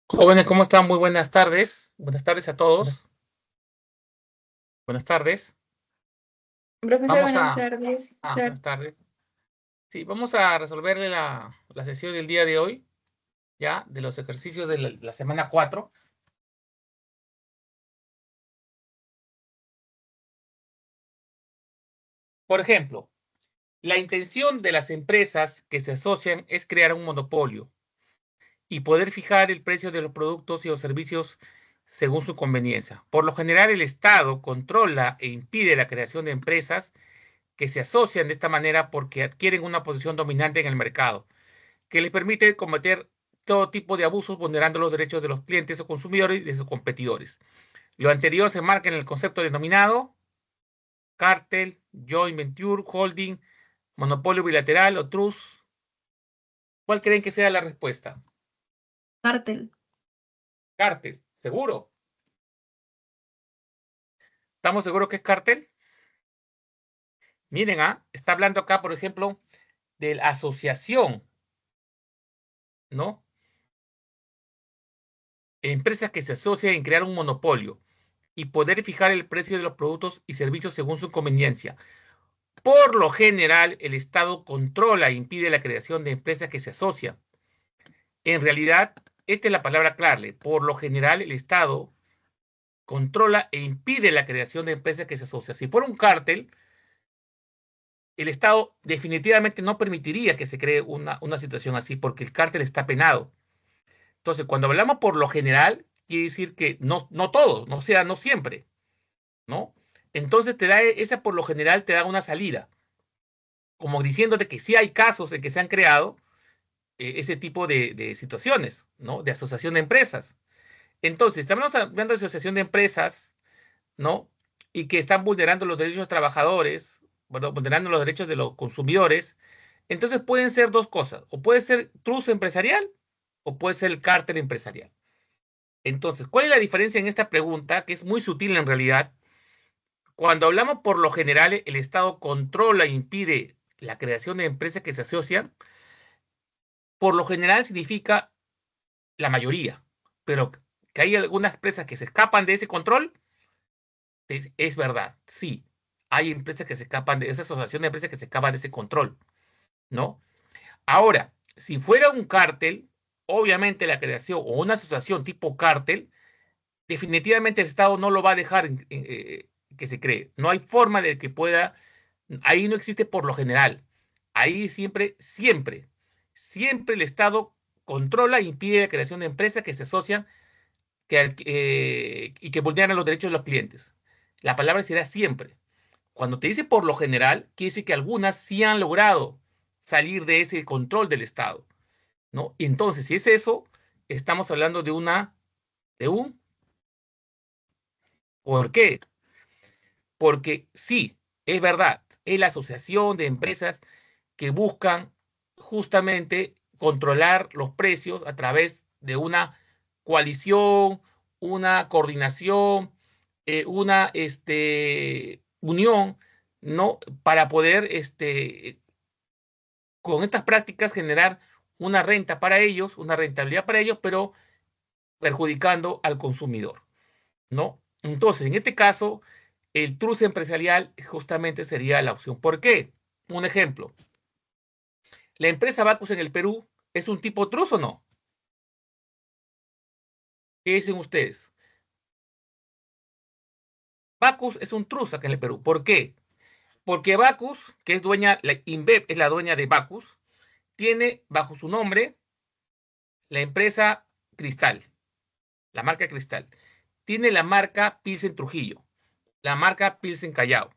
Jóvenes, ¿cómo están? Muy buenas tardes. Buenas tardes a todos. Buenas tardes. Profesor, Vamos buenas a... tardes. Buenas tardes. Sí, vamos a resolverle la sesión del día de hoy, ya, de los ejercicios de la semana 4. Por ejemplo, la intención de las empresas que se asocian es crear un monopolio y poder fijar el precio de los productos y los servicios según su conveniencia. Por lo general, el Estado controla e impide la creación de empresas que se asocian de esta manera porque adquieren una posición dominante en el mercado, que les permite cometer todo tipo de abusos vulnerando los derechos de los clientes o consumidores y de sus competidores. Lo anterior se marca en el concepto denominado cártel, joint venture, holding, monopolio bilateral o trust. ¿Cuál creen que sea la respuesta? Cártel. Cártel, seguro. ¿Estamos seguros que es cártel? Miren, está hablando acá, por ejemplo, de la asociación, ¿no? Empresas que se asocian en crear un monopolio y poder fijar el precio de los productos y servicios según su conveniencia. Por lo general, el Estado controla e impide la creación de empresas que se asocian. En realidad, esta es la palabra clave. Por lo general, el Estado controla e impide la creación de empresas que se asocian. Si fuera un cártel, el Estado definitivamente no permitiría que se cree una situación así, porque el cártel está penado. Entonces, cuando hablamos por lo general, quiere decir que no todos, no sea, no siempre, ¿no? Entonces te da esa por lo general te da una salida, como diciéndote que sí hay casos en que se han creado ese tipo de situaciones, ¿no? De asociación de empresas. Entonces, estamos hablando de asociación de empresas, ¿no? Y que están vulnerando los derechos de los trabajadores, bueno, vulnerando los derechos de los consumidores. Entonces pueden ser dos cosas, o puede ser truco empresarial o puede ser el cártel empresarial. Entonces, ¿cuál es la diferencia en esta pregunta? Que es muy sutil en realidad. Cuando hablamos por lo general, el Estado controla e impide la creación de empresas que se asocian, por lo general significa la mayoría, pero que hay algunas empresas que se escapan de ese control, es verdad, sí. Hay empresas que se escapan de esa asociación de empresas que se escapan de ese control, ¿no? Ahora, si fuera un cártel, obviamente la creación o una asociación tipo cártel, definitivamente el Estado no lo va a dejar que se cree. No hay forma de que pueda, ahí no existe por lo general. Ahí siempre el Estado controla e impide la creación de empresas que se asocian y que vulneran los derechos de los clientes. La palabra será siempre. Cuando te dice por lo general, quiere decir que algunas sí han logrado salir de ese control del Estado, ¿no? Y entonces, si es eso, estamos hablando de un, ¿por qué? Porque sí, es verdad, es la asociación de empresas que buscan justamente controlar los precios a través de una coalición, una coordinación, una unión, ¿no? Para poder, con estas prácticas, generar una renta para ellos, una rentabilidad para ellos, pero perjudicando al consumidor, ¿no? Entonces, en este caso, el truce empresarial justamente sería la opción. ¿Por qué? Un ejemplo. ¿La empresa Bacus en el Perú es un tipo truce o no? ¿Qué dicen ustedes? Bacus es un truce acá en el Perú. ¿Por qué? Porque Bacus, que es dueña, la InBev es la dueña de Bacus, tiene bajo su nombre la empresa Cristal, la marca Cristal. Tiene la marca Pilsen Trujillo, la marca Pilsen Callao.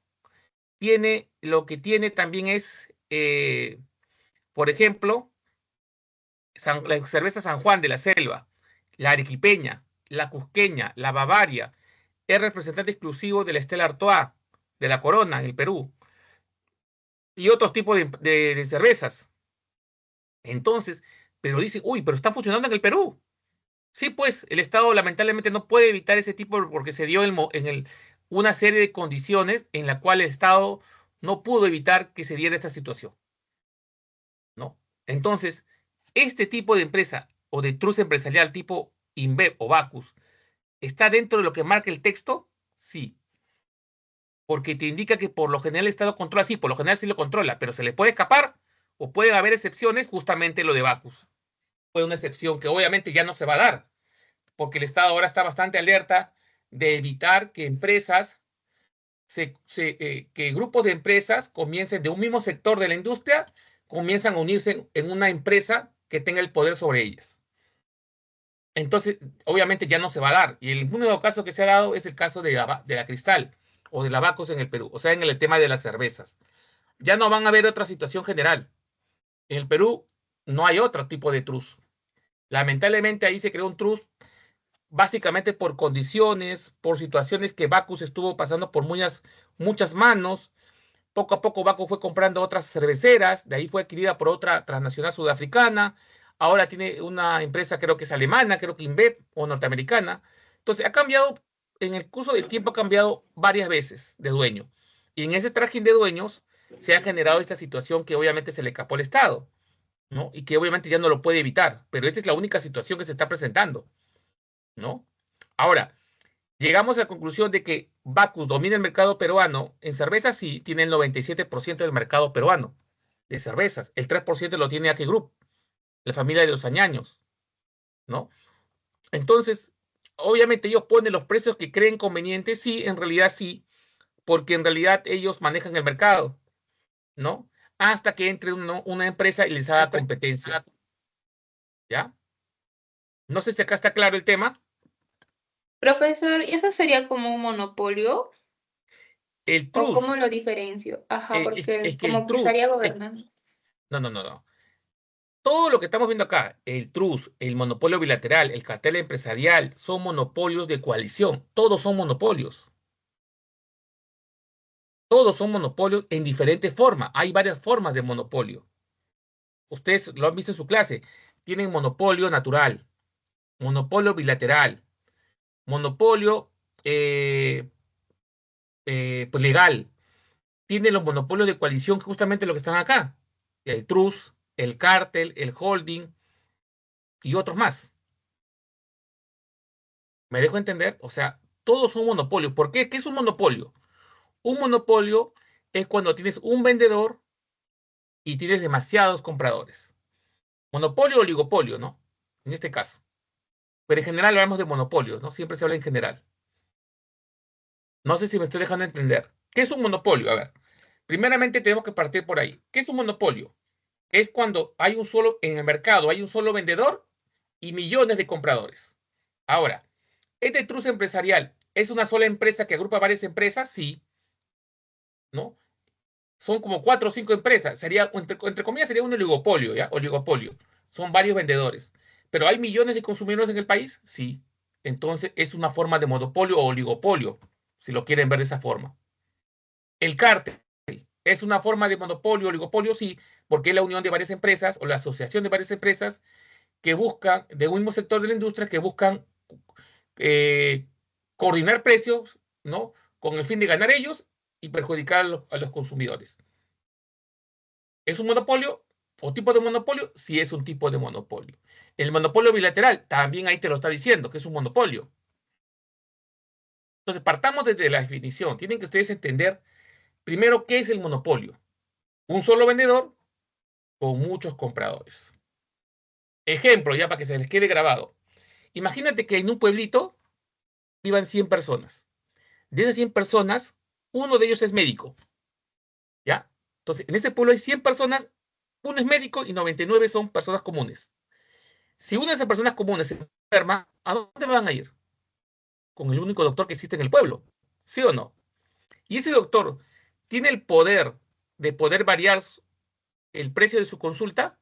Tiene, lo que tiene también es, por ejemplo, la cerveza San Juan de la Selva, la arequipeña, la cusqueña, la Bavaria, es representante exclusivo de la Stella Artois, de la Corona en el Perú, y otros tipos de cervezas. Entonces, pero dice, uy, pero está funcionando en el Perú. Sí, pues el Estado lamentablemente no puede evitar ese tipo porque se dio una serie de condiciones en la cual el Estado no pudo evitar que se diera esta situación, ¿no? Entonces, este tipo de empresa o de truce empresarial tipo INVEP o Bacus, ¿está dentro de lo que marca el texto? Sí. Porque te indica que por lo general el Estado controla, sí, por lo general sí lo controla, pero se le puede escapar o pueden haber excepciones, justamente lo de Bacus. Fue una excepción que obviamente ya no se va a dar, porque el Estado ahora está bastante alerta de evitar que empresas, que grupos de empresas comiencen de un mismo sector de la industria, comienzan a unirse en una empresa que tenga el poder sobre ellas. Entonces, obviamente ya no se va a dar. Y el único caso que se ha dado es el caso de la Cristal o de la Bacus en el Perú, o sea, en el tema de las cervezas. Ya no van a haber otra situación general. En el Perú no hay otro tipo de trust. Lamentablemente ahí se creó un trust básicamente por condiciones, por situaciones que Bacus estuvo pasando por muchas manos. Poco a poco Bacus fue comprando otras cerveceras, de ahí fue adquirida por otra transnacional sudafricana. Ahora tiene una empresa, creo que es alemana, creo que InBev o norteamericana. Entonces ha cambiado, en el curso del tiempo ha cambiado varias veces de dueño. Y en ese trajín de dueños se ha generado esta situación que obviamente se le escapó al Estado, ¿no? Y que obviamente ya no lo puede evitar, pero esta es la única situación que se está presentando, ¿no? Ahora, llegamos a la conclusión de que Bacus domina el mercado peruano. En cervezas sí, tiene el 97% del mercado peruano de cervezas. El 3% lo tiene AG Group, la familia de los Añaños, ¿no? Entonces, obviamente ellos ponen los precios que creen convenientes, sí, en realidad sí, porque en realidad ellos manejan el mercado, ¿no? Hasta que entre una empresa y les haga competencia, ¿ya? No sé si acá está claro el tema. Profesor, ¿y eso sería como un monopolio? El ¿O cómo trust, lo diferencio? Ajá, es porque que el como que trust, estaría gobernando. no, no, no, no. Todo lo que estamos viendo acá, el trust, el monopolio bilateral, el cartel empresarial, son monopolios de coalición. Todos son monopolios. Todos son monopolios en diferentes formas. Hay varias formas de monopolio. Ustedes lo han visto en su clase. Tienen monopolio natural, monopolio bilateral, monopolio eh, pues legal. Tienen los monopolios de coalición, que justamente lo que están acá. El trust, el cártel, el holding y otros más. ¿Me dejo entender? O sea, todos son monopolios. ¿Por qué? ¿Qué es un monopolio? Un monopolio es cuando tienes un vendedor y tienes demasiados compradores. Monopolio o oligopolio, ¿no? En este caso. Pero en general hablamos de monopolios, ¿no? Siempre se habla en general. No sé si me estoy dejando entender. ¿Qué es un monopolio? A ver, primeramente tenemos que partir por ahí. ¿Qué es un monopolio? Es cuando hay un solo, en el mercado hay un solo vendedor y millones de compradores. Ahora, ¿este trust empresarial es una sola empresa que agrupa varias empresas? Sí, ¿no? Son como 4 o 5 empresas. Sería, entre comillas, sería un oligopolio, ¿ya? Oligopolio. Son varios vendedores. Pero ¿hay millones de consumidores en el país? Sí. Entonces es una forma de monopolio o oligopolio, si lo quieren ver de esa forma. El cártel es una forma de monopolio, oligopolio, sí, porque es la unión de varias empresas o la asociación de varias empresas que buscan, de un mismo sector de la industria, que buscan eh, coordinar precios, ¿no? Con el fin de ganar ellos y perjudicar a los consumidores. ¿Es un monopolio o tipo de monopolio? Sí, es un tipo de monopolio. El monopolio bilateral, también ahí te lo está diciendo, que es un monopolio. Entonces, partamos desde la definición. Tienen que ustedes entender primero qué es el monopolio. Un solo vendedor con muchos compradores. Ejemplo, ya para que se les quede grabado. Imagínate que en un pueblito vivan 100 personas. De esas 100 personas, uno de ellos es médico, ¿ya? Entonces, en ese pueblo hay 100 personas, uno es médico y 99 son personas comunes. Si una de esas personas comunes se enferma, ¿a dónde van a ir? Con el único doctor que existe en el pueblo, ¿sí o no? Y ese doctor tiene el poder de poder variar el precio de su consulta.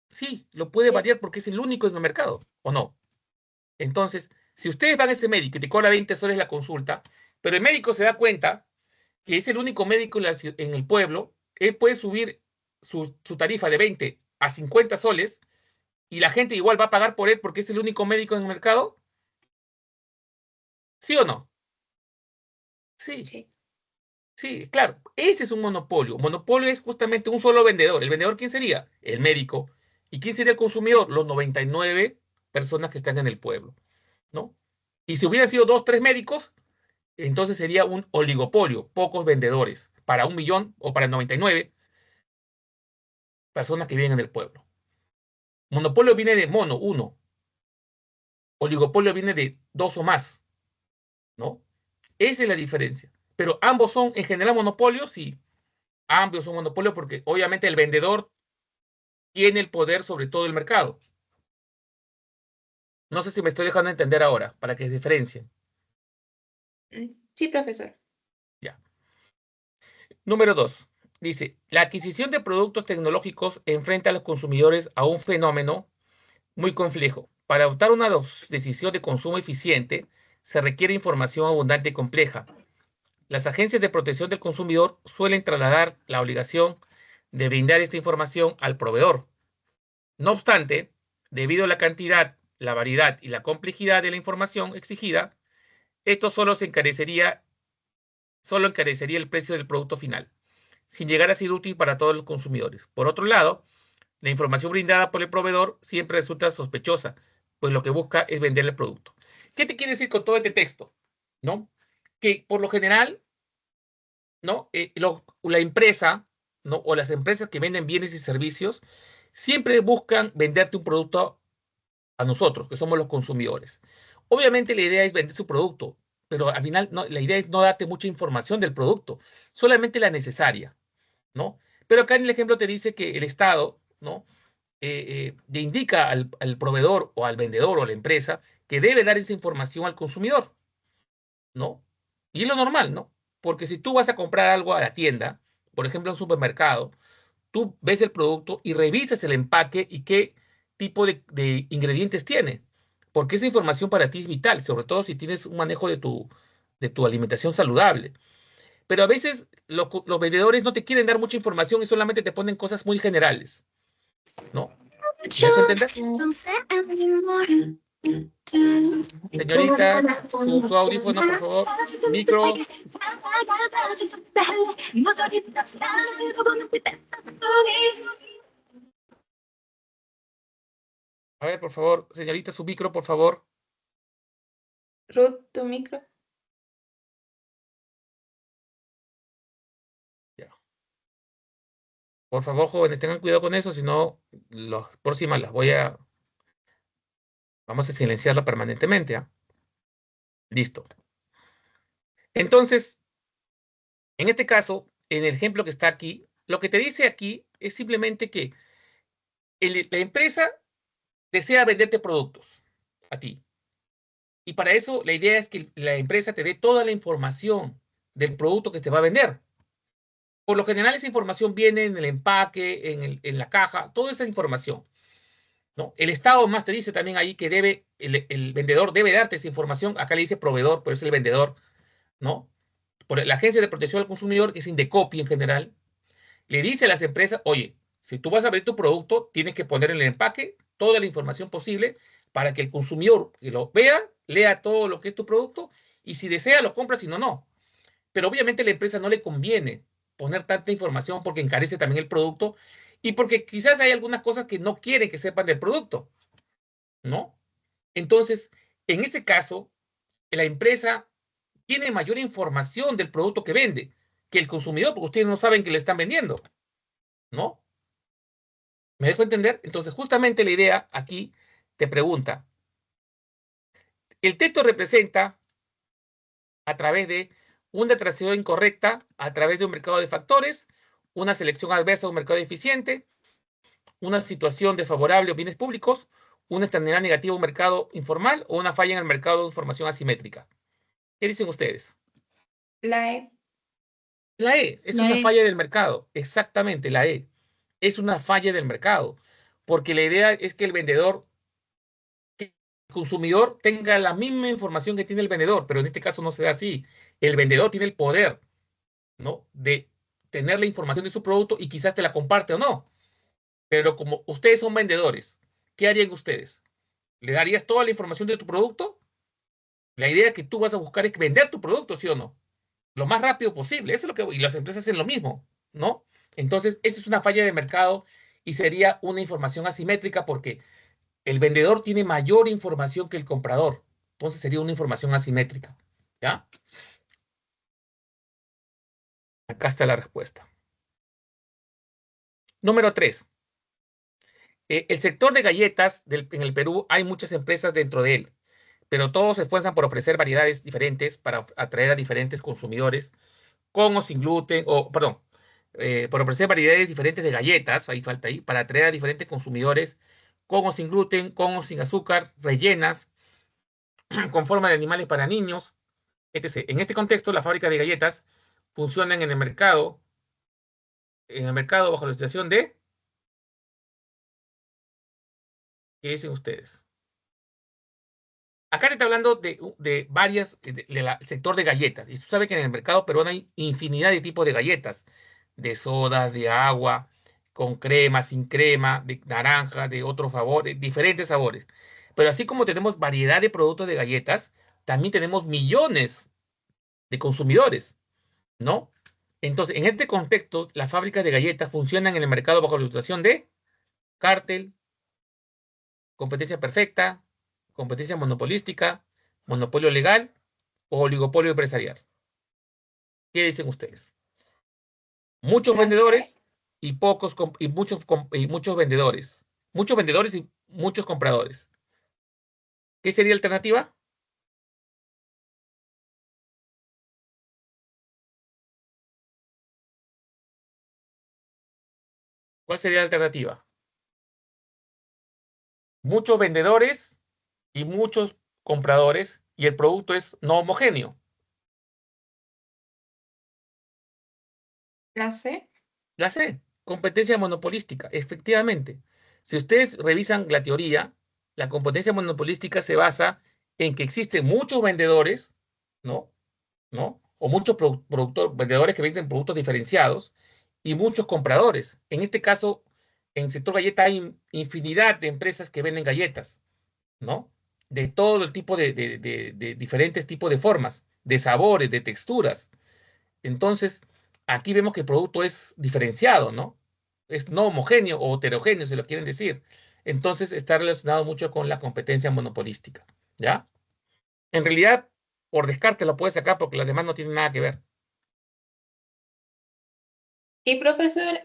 Sí, lo puede Sí. variar porque es el único en el mercado, ¿o no? Entonces, si ustedes van a ese médico y te cobra 20 soles la consulta, pero el médico se da cuenta que es el único médico en el pueblo, él puede subir su tarifa de 20 a 50 soles y la gente igual va a pagar por él porque es el único médico en el mercado, ¿sí o no? Sí, Sí. sí, claro. Ese es un monopolio. Monopolio es justamente un solo vendedor. ¿El vendedor quién sería? El médico. ¿Y quién sería el consumidor? Los 99 personas que están en el pueblo, ¿no? Y si hubieran sido 2, 3 médicos, entonces sería un oligopolio, pocos vendedores, para 1 millón o para 99 personas que viven en el pueblo. Monopolio viene de mono, uno. Oligopolio viene de 2 o más, ¿no? Esa es la diferencia. Pero ambos son, en general, monopolios, sí. Ambos son monopolios porque obviamente el vendedor tiene el poder sobre todo el mercado. No sé si me estoy dejando entender ahora, para que se diferencien. Sí, profesor. Ya. Número 2. Dice, la adquisición de productos tecnológicos enfrenta a los consumidores a un fenómeno muy complejo. Para adoptar una decisión de consumo eficiente, se requiere información abundante y compleja. Las agencias de protección del consumidor suelen trasladar la obligación de brindar esta información al proveedor. No obstante, debido a la cantidad, la variedad y la complejidad de la información exigida, esto solo encarecería el precio del producto final, sin llegar a ser útil para todos los consumidores. Por otro lado, la información brindada por el proveedor siempre resulta sospechosa, pues lo que busca es vender el producto. ¿Qué te quiere decir con todo este texto? ¿No? Que por lo general, ¿no? La empresa, ¿no? O las empresas que venden bienes y servicios siempre buscan venderte un producto a nosotros, que somos los consumidores. Obviamente la idea es vender su producto, pero al final no, la idea es no darte mucha información del producto, solamente la necesaria, ¿no? Pero acá en el ejemplo te dice que el Estado, ¿no? Le indica al proveedor o al vendedor o a la empresa que debe dar esa información al consumidor, ¿no? Y es lo normal, ¿no? Porque si tú vas a comprar algo a la tienda, por ejemplo, en un supermercado, tú ves el producto y revisas el empaque y qué tipo de ingredientes tiene. Porque esa información para ti es vital, sobre todo si tienes un manejo de tu alimentación saludable. Pero a veces los vendedores no te quieren dar mucha información y solamente te ponen cosas muy generales, ¿no? ¿Me dejo entender? Señorita, su audífono, por favor. Micro. A ver, por favor, señorita, su micro, por favor. Ruth, tu micro. Ya. Por favor, jóvenes, tengan cuidado con eso, si no, las próximas las vamos a silenciarla permanentemente, ¿ah? Listo. Entonces, en este caso, en el ejemplo que está aquí, lo que te dice aquí es simplemente que la empresa desea venderte productos a ti. Y para eso la idea es que la empresa te dé toda la información del producto que te va a vender. Por lo general, esa información viene en el empaque, en la caja, toda esa información, ¿no? El Estado más te dice también ahí que el vendedor debe darte esa información. Acá le dice proveedor, pero es el vendedor, ¿no? Por la Agencia de Protección al Consumidor, que es Indecopi en general, le dice a las empresas, oye, si tú vas a abrir tu producto, tienes que poner en el empaque toda la información posible para que el consumidor que lo vea, lea todo lo que es tu producto y si desea lo compra, si no, no. Pero obviamente a la empresa no le conviene poner tanta información porque encarece también el producto y porque quizás hay algunas cosas que no quiere que sepan del producto, ¿no? Entonces, en ese caso, la empresa tiene mayor información del producto que vende que el consumidor, porque ustedes no saben que le están vendiendo, ¿no? ¿Me dejo entender? Entonces, justamente la idea aquí te pregunta, el texto representa a través de una atracción incorrecta, a través de un mercado de factores, una selección adversa de un mercado eficiente, una situación desfavorable a bienes públicos, una externalidad negativa a un mercado informal o una falla en el mercado de información asimétrica. ¿Qué dicen ustedes? La E. La E es una falla del mercado, exactamente, la E es una falla del mercado, porque la idea es que el vendedor, que el consumidor tenga la misma información que tiene el vendedor, pero en este caso no se da así. El vendedor tiene el poder, ¿no? De tener la información de su producto y quizás te la comparte o no. Pero como ustedes son vendedores, ¿qué harían ustedes? ¿Le darías toda la información de tu producto? La idea que tú vas a buscar es vender tu producto, ¿sí o no? Lo más rápido posible. Eso es lo que, y las empresas hacen lo mismo, ¿no? Entonces, esa es una falla de mercado y sería una información asimétrica porque El vendedor tiene mayor información que el comprador. Entonces sería una información asimétrica. ¿Ya? Acá está la respuesta. Número 3. El sector de galletas en el Perú hay muchas empresas dentro de él, pero todos se esfuerzan por ofrecer variedades diferentes para atraer a diferentes consumidores, con o sin gluten, o perdón, por ofrecer variedades diferentes de galletas, ahí falta ahí, para atraer a diferentes consumidores, con o sin gluten, con o sin azúcar, rellenas, con forma de animales para niños, etc. En este contexto, las fábricas de galletas funcionan en el mercado bajo la situación de, ¿qué dicen ustedes? Acá te está hablando de varias, del sector de galletas. Y tú sabes que en el mercado peruano hay infinidad de tipos de galletas, de sodas, de agua, con crema, sin crema, de naranja, de otros sabores, diferentes sabores. Pero así como tenemos variedad de productos de galletas, también tenemos millones de consumidores, ¿no? Entonces, en este contexto, las fábricas de galletas funcionan en el mercado bajo la situación de cártel, competencia perfecta, competencia monopolística, monopolio legal o oligopolio empresarial. ¿Qué dicen ustedes? Muchos La C. vendedores y muchos vendedores. Muchos vendedores y muchos compradores. ¿Qué sería la alternativa? ¿Cuál sería la alternativa? Muchos vendedores y muchos compradores y el producto es no homogéneo. La C. La C, competencia monopolística, efectivamente. Si ustedes revisan la teoría, la competencia monopolística se basa en que existen muchos vendedores, ¿no? ¿No? O muchos vendedores que venden productos diferenciados y muchos compradores. En este caso, en el sector galleta hay infinidad de empresas que venden galletas, ¿no? De todo el tipo de diferentes tipos de formas, de sabores, de texturas. Entonces, aquí vemos que el producto es diferenciado, ¿no? Es no homogéneo o heterogéneo, si lo quieren decir. Entonces, está relacionado mucho con la competencia monopolística, ¿ya? En realidad, por descarte lo puedes sacar porque las demás no tienen nada que ver. Y profesor,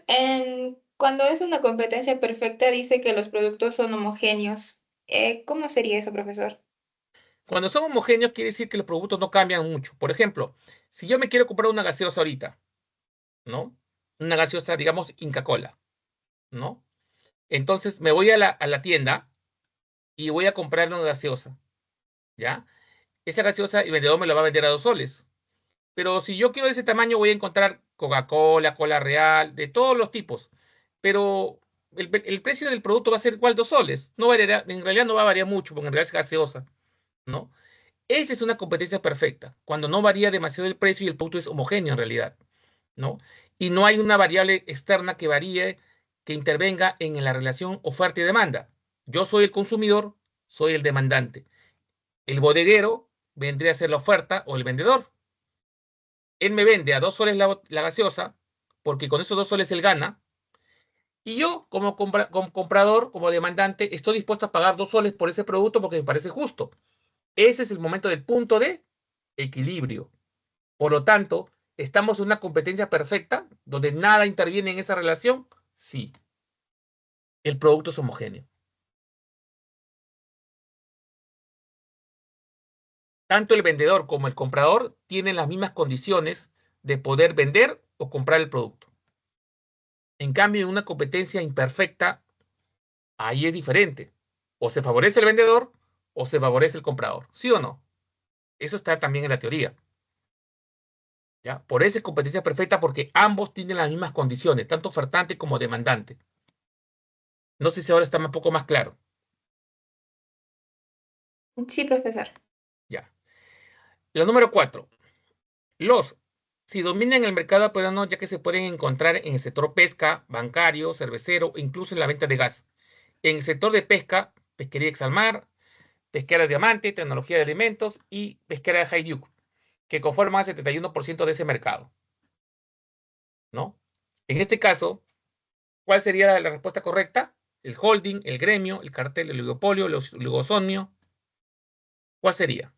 cuando es una competencia perfecta, dice que los productos son homogéneos. ¿Cómo sería eso, profesor? Cuando son homogéneos, quiere decir que los productos no cambian mucho. Por ejemplo, si yo me quiero comprar una gaseosa ahorita, ¿no? Una gaseosa, digamos, Inca Kola, ¿no? Entonces me voy a la tienda y voy a comprar una gaseosa, ¿ya? Esa gaseosa el vendedor me la va a vender a 2 soles. Pero si yo quiero ese tamaño, voy a encontrar Coca-Cola, Cola Real, de todos los tipos. Pero el precio del producto va a ser igual 2 soles. No variará, en realidad no va a variar mucho, porque en realidad es gaseosa, ¿no? Esa es una competencia perfecta, cuando no varía demasiado el precio y el producto es homogéneo en realidad, ¿no? Y no hay una variable externa que varíe, que intervenga en la relación oferta y demanda. Yo soy el consumidor, soy el demandante. El bodeguero vendría a ser la oferta o el vendedor. Él me vende a 2 soles la gaseosa, porque con esos 2 soles él gana, y yo como comprador, como demandante, estoy dispuesto a pagar 2 soles por ese producto porque me parece justo. Ese es el momento del punto de equilibrio. Por lo tanto, ¿estamos en una competencia perfecta donde nada interviene en esa relación? Sí, el producto es homogéneo. Tanto el vendedor como el comprador tienen las mismas condiciones de poder vender o comprar el producto. En cambio, en una competencia imperfecta, ahí es diferente. O se favorece el vendedor o se favorece el comprador. ¿Sí o no? Eso está también en la teoría. ¿Ya? Por eso es competencia perfecta porque ambos tienen las mismas condiciones, tanto ofertante como demandante. No sé si ahora está un poco más claro. Sí, profesor. Ya. La número 4. Si dominan el mercado peruano, ya que se pueden encontrar en el sector pesca, bancario, cervecero, incluso en la venta de gas. En el sector de pesca, pesquería Exalmar, pesquera de Diamante, tecnología de alimentos y pesquera de Haiduk, que conforman el 71% de ese mercado, ¿no? En este caso, ¿cuál sería la respuesta correcta? ¿El holding, el gremio, el cartel, el oligopolio, el oligosomio? ¿Cuál sería?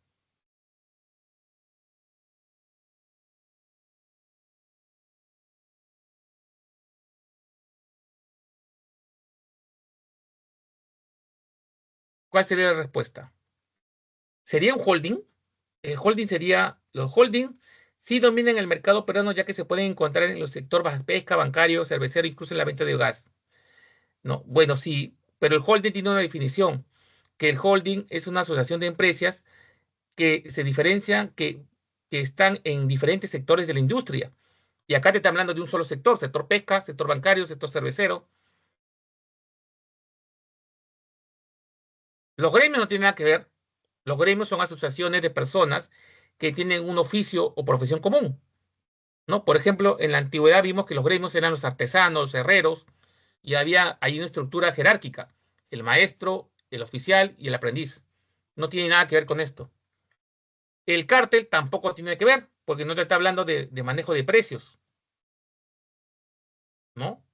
¿Cuál sería la respuesta? ¿Sería un holding? El holding sería, los holding sí dominan el mercado peruano ya que se pueden encontrar en los sectores pesca, bancario, cervecero, incluso en la venta de gas. No, bueno, sí, pero el holding tiene una definición, que el holding es una asociación de empresas que se diferencian, que están en diferentes sectores de la industria. Y acá te está hablando de un solo sector pesca, sector bancario, sector cervecero. Los gremios no tienen nada que ver. Los gremios son asociaciones de personas que tienen un oficio o profesión común, ¿no? Por ejemplo, en la antigüedad vimos que los gremios eran los artesanos, los herreros, y había ahí una estructura jerárquica, el maestro, el oficial y el aprendiz. No tiene nada que ver con esto. El cártel tampoco tiene que ver, porque no te está hablando de manejo de precios, ¿no?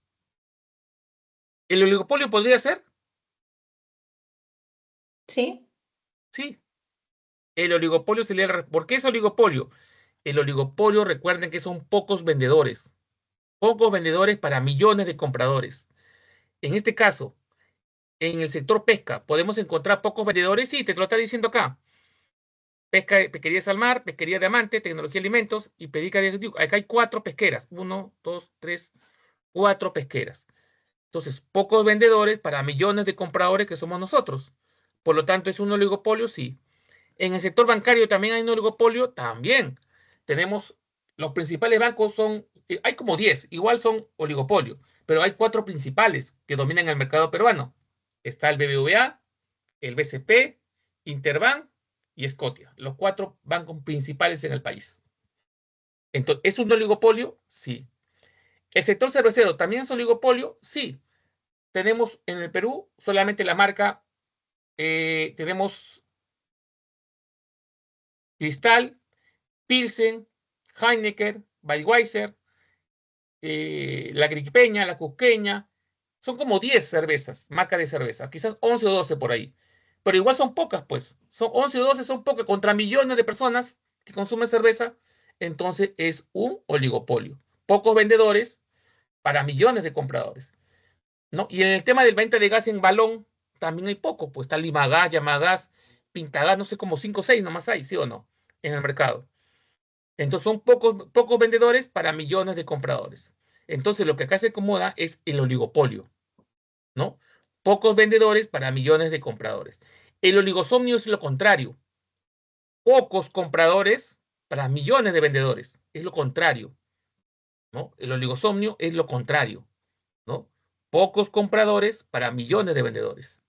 ¿El oligopolio podría ser? ¿Sí? Sí. El oligopolio sería ¿Por qué es oligopolio? El oligopolio, recuerden que son pocos vendedores. Pocos vendedores para millones de compradores. En este caso, en el sector pesca, ¿podemos encontrar pocos vendedores? Sí, te lo está diciendo acá. Pesquería Salmar, Pesquería Diamante, Tecnología de Alimentos y Pesquería de... Acá hay 4 pesqueras. 1, 2, 3, 4 pesqueras. Entonces, pocos vendedores para millones de compradores que somos nosotros. Por lo tanto, ¿es un oligopolio? Sí. En el sector bancario también hay un oligopolio, también. Tenemos, los principales bancos son, hay como 10, igual son oligopolio, pero hay 4 principales que dominan el mercado peruano. Está el BBVA, el BCP, Interbank y Scotia, los 4 bancos principales en el país. Entonces, ¿es un oligopolio? Sí. ¿El sector cervecero también es oligopolio? Sí. Tenemos en el Perú solamente la marca, tenemos Cristal, Pilsen, Heineken, Budweiser, la Gripeña, la Cusqueña. Son como 10 cervezas, marcas de cerveza, quizás 11 o 12 por ahí. Pero igual son pocas, pues. Son 11 o 12, son pocas contra millones de personas que consumen cerveza. Entonces es un oligopolio. Pocos vendedores para millones de compradores, ¿no? Y en el tema del venta de gas en balón, también hay poco, pues está Limagas, Yamagas, Pintagas, no sé, como 5 o 6 nomás hay, ¿sí o no? En el mercado. Entonces son pocos vendedores para millones de compradores. Entonces lo que acá se acomoda es el oligopolio, ¿no? Pocos vendedores para millones de compradores. El oligosomnio es lo contrario. Pocos compradores para millones de vendedores. Es lo contrario, ¿no? El oligosomnio es lo contrario, ¿no? Pocos compradores para millones de vendedores.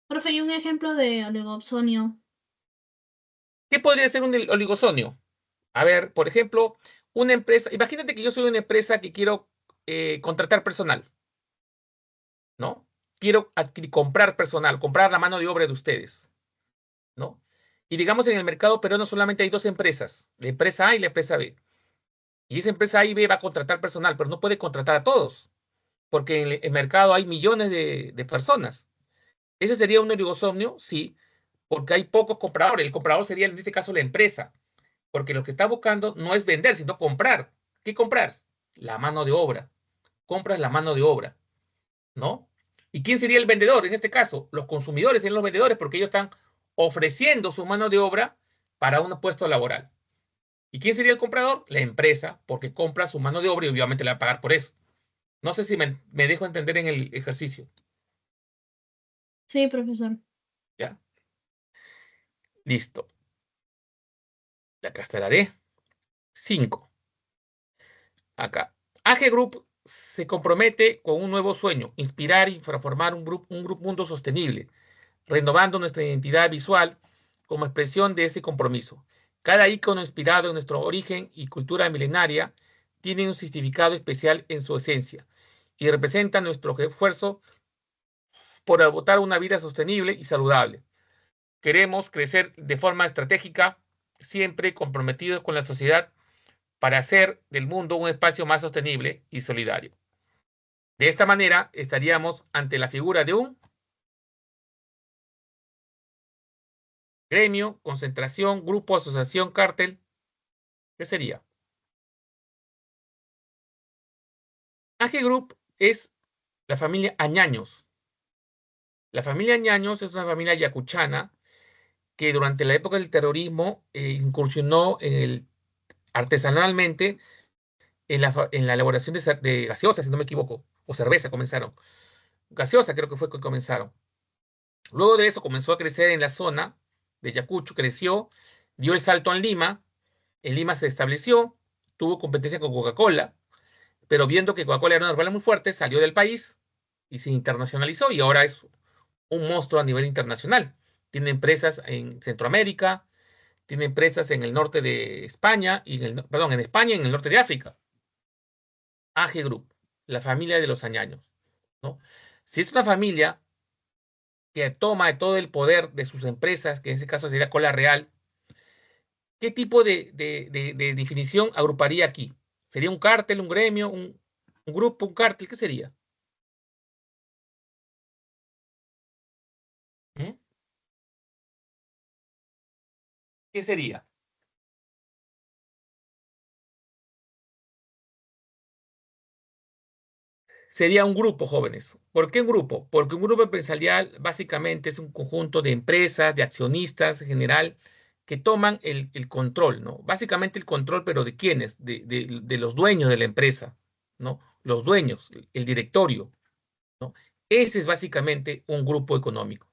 Profe, y un ejemplo de oligopsonio. ¿Qué podría ser un oligosomnio? A ver, por ejemplo, una empresa, imagínate que yo soy una empresa que quiero contratar personal, ¿no? Quiero comprar personal, comprar la mano de obra de ustedes, ¿no? Y digamos en el mercado peruano solamente hay 2 empresas, la empresa A y la empresa B. Y esa empresa A y B va a contratar personal, pero no puede contratar a todos, porque en el mercado hay millones de personas. ¿Ese sería un oligosomnio? Sí, porque hay pocos compradores. El comprador sería en este caso la empresa, porque lo que está buscando no es vender, sino comprar. ¿Qué comprar? La mano de obra. Compras la mano de obra, ¿no? ¿Y quién sería el vendedor? En este caso, los consumidores serían los vendedores porque ellos están ofreciendo su mano de obra para un puesto laboral. ¿Y quién sería el comprador? La empresa, porque compra su mano de obra y obviamente le va a pagar por eso. No sé si me dejo entender en el ejercicio. Sí, profesor. ¿Ya? Listo. Acá está la D. 5. Acá. AG Group se compromete con un nuevo sueño, inspirar y transformar un grupo mundo sostenible, renovando nuestra identidad visual como expresión de ese compromiso. Cada icono inspirado en nuestro origen y cultura milenaria tiene un significado especial en su esencia y representa nuestro esfuerzo por adoptar una vida sostenible y saludable. Queremos crecer de forma estratégica, siempre comprometidos con la sociedad para hacer del mundo un espacio más sostenible y solidario. De esta manera, estaríamos ante la figura de un gremio, concentración, grupo, asociación, cártel. ¿Qué sería? AG Group es la familia Añaños. La familia Añaños es una familia yacuchana que durante la época del terrorismo incursionó artesanalmente en la elaboración de gaseosa, si no me equivoco, o cerveza comenzaron. Gaseosa creo que fue que comenzaron. Luego de eso comenzó a crecer en la zona de Yacucho, creció, dio el salto en Lima. En Lima se estableció, tuvo competencia con Coca-Cola, pero viendo que Coca-Cola era una rival muy fuerte, salió del país y se internacionalizó y ahora es un monstruo a nivel internacional. Tiene empresas en Centroamérica, tiene empresas en el norte de España, perdón, en España y en el norte de África. AG Group, la familia de los Añaños, ¿no? Si es una familia que toma todo el poder de sus empresas, que en ese caso sería Cola Real, ¿qué tipo de definición agruparía aquí? ¿Sería un cártel, un gremio, un grupo, un cártel? ¿Qué sería? ¿Mm? ¿Qué sería? Sería un grupo, jóvenes. ¿Por qué un grupo? Porque un grupo empresarial básicamente es un conjunto de empresas, de accionistas en general, que toman el control, ¿no? Básicamente el control, pero ¿de quiénes? De los dueños de la empresa, ¿no? Los dueños, el directorio, ¿no? Ese es básicamente un grupo económico,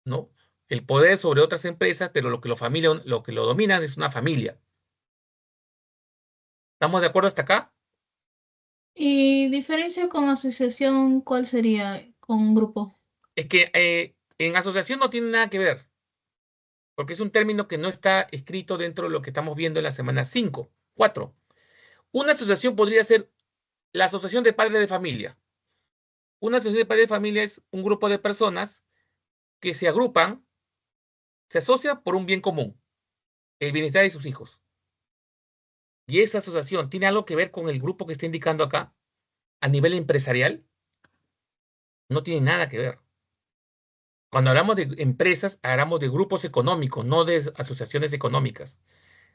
¿no? El poder sobre otras empresas, pero lo que lo dominan es una familia. ¿Estamos de acuerdo hasta acá? ¿Y diferencia con asociación, cuál sería con grupo? Es que en asociación no tiene nada que ver, porque es un término que no está escrito dentro de lo que estamos viendo en la semana 5, 4. Una asociación podría ser la asociación de padres de familia. Una asociación de padres de familia es un grupo de personas que se agrupan, se asocian por un bien común, el bienestar de sus hijos. Y esa asociación tiene algo que ver con el grupo que está indicando acá, a nivel empresarial, no tiene nada que ver. Cuando hablamos de empresas, hablamos de grupos económicos, no de asociaciones económicas.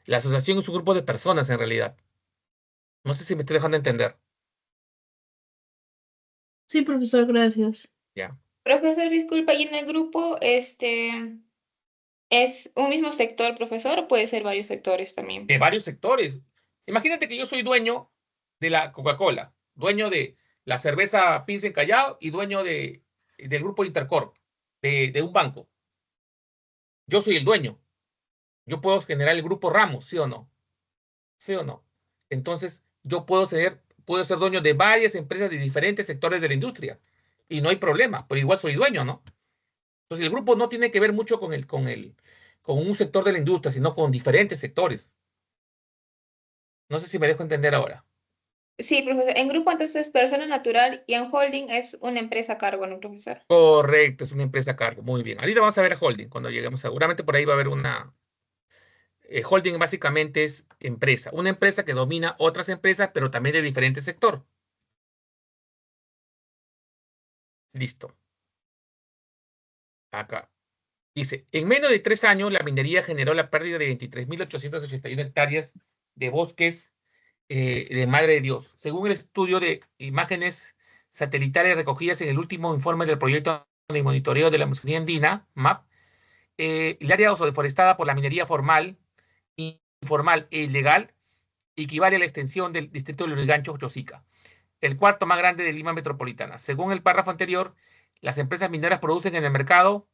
La asociación es un grupo de personas en realidad. No sé si me estoy dejando entender. Sí, profesor, gracias. ¿Ya? Profesor, disculpa, ¿y en el grupo es un mismo sector, profesor, o puede ser varios sectores también? De varios sectores. Imagínate que yo soy dueño de la Coca-Cola, dueño de la cerveza Pilsen Callao y dueño del grupo Intercorp, de un banco. Yo soy el dueño. Yo puedo generar el grupo Ramos, ¿sí o no? ¿Sí o no? Entonces, yo puedo ser dueño de varias empresas de diferentes sectores de la industria y no hay problema, pero igual soy dueño, ¿no? Entonces, el grupo no tiene que ver mucho con un sector de la industria, sino con diferentes sectores. No sé si me dejo entender ahora. Sí, profesor. En grupo entonces persona natural y en holding es una empresa a cargo, ¿no, profesor? Correcto, es una empresa a cargo. Muy bien. Ahorita vamos a ver a holding cuando lleguemos. Seguramente por ahí va a haber una. Holding básicamente es empresa. Una empresa que domina otras empresas, pero también de diferente sector. Listo. Acá. Dice, en menos de 3 años, la minería generó la pérdida de 23.881 hectáreas de bosques de Madre de Dios. Según el estudio de imágenes satelitales recogidas en el último informe del proyecto de monitoreo de la Amazonía Andina, MAP, el área deforestada por la minería formal, informal e ilegal equivale a la extensión del distrito de Lurigancho-Chosica, el cuarto más grande de Lima metropolitana. Según el párrafo anterior, las empresas mineras producen en el mercado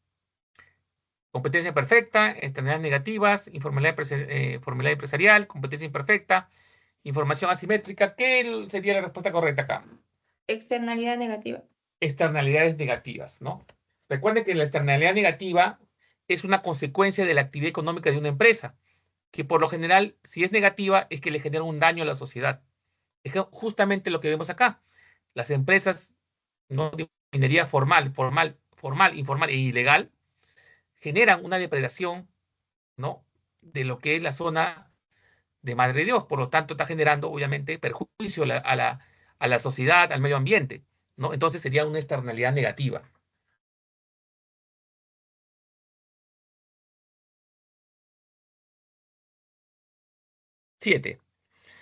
competencia perfecta, externalidades negativas, formalidad empresarial, competencia imperfecta, información asimétrica. ¿Qué sería la respuesta correcta acá? Externalidad negativa. Externalidades negativas, ¿no? Recuerden que la externalidad negativa es una consecuencia de la actividad económica de una empresa, que por lo general, si es negativa, es que le genera un daño a la sociedad. Es justamente lo que vemos acá. Las empresas, ¿no?, de minería formal, informal e ilegal generan una depredación, ¿no?, de lo que es la zona de Madre de Dios. Por lo tanto, está generando, obviamente, perjuicio a la sociedad, al medio ambiente. ¿no? Entonces sería una externalidad negativa. Siete.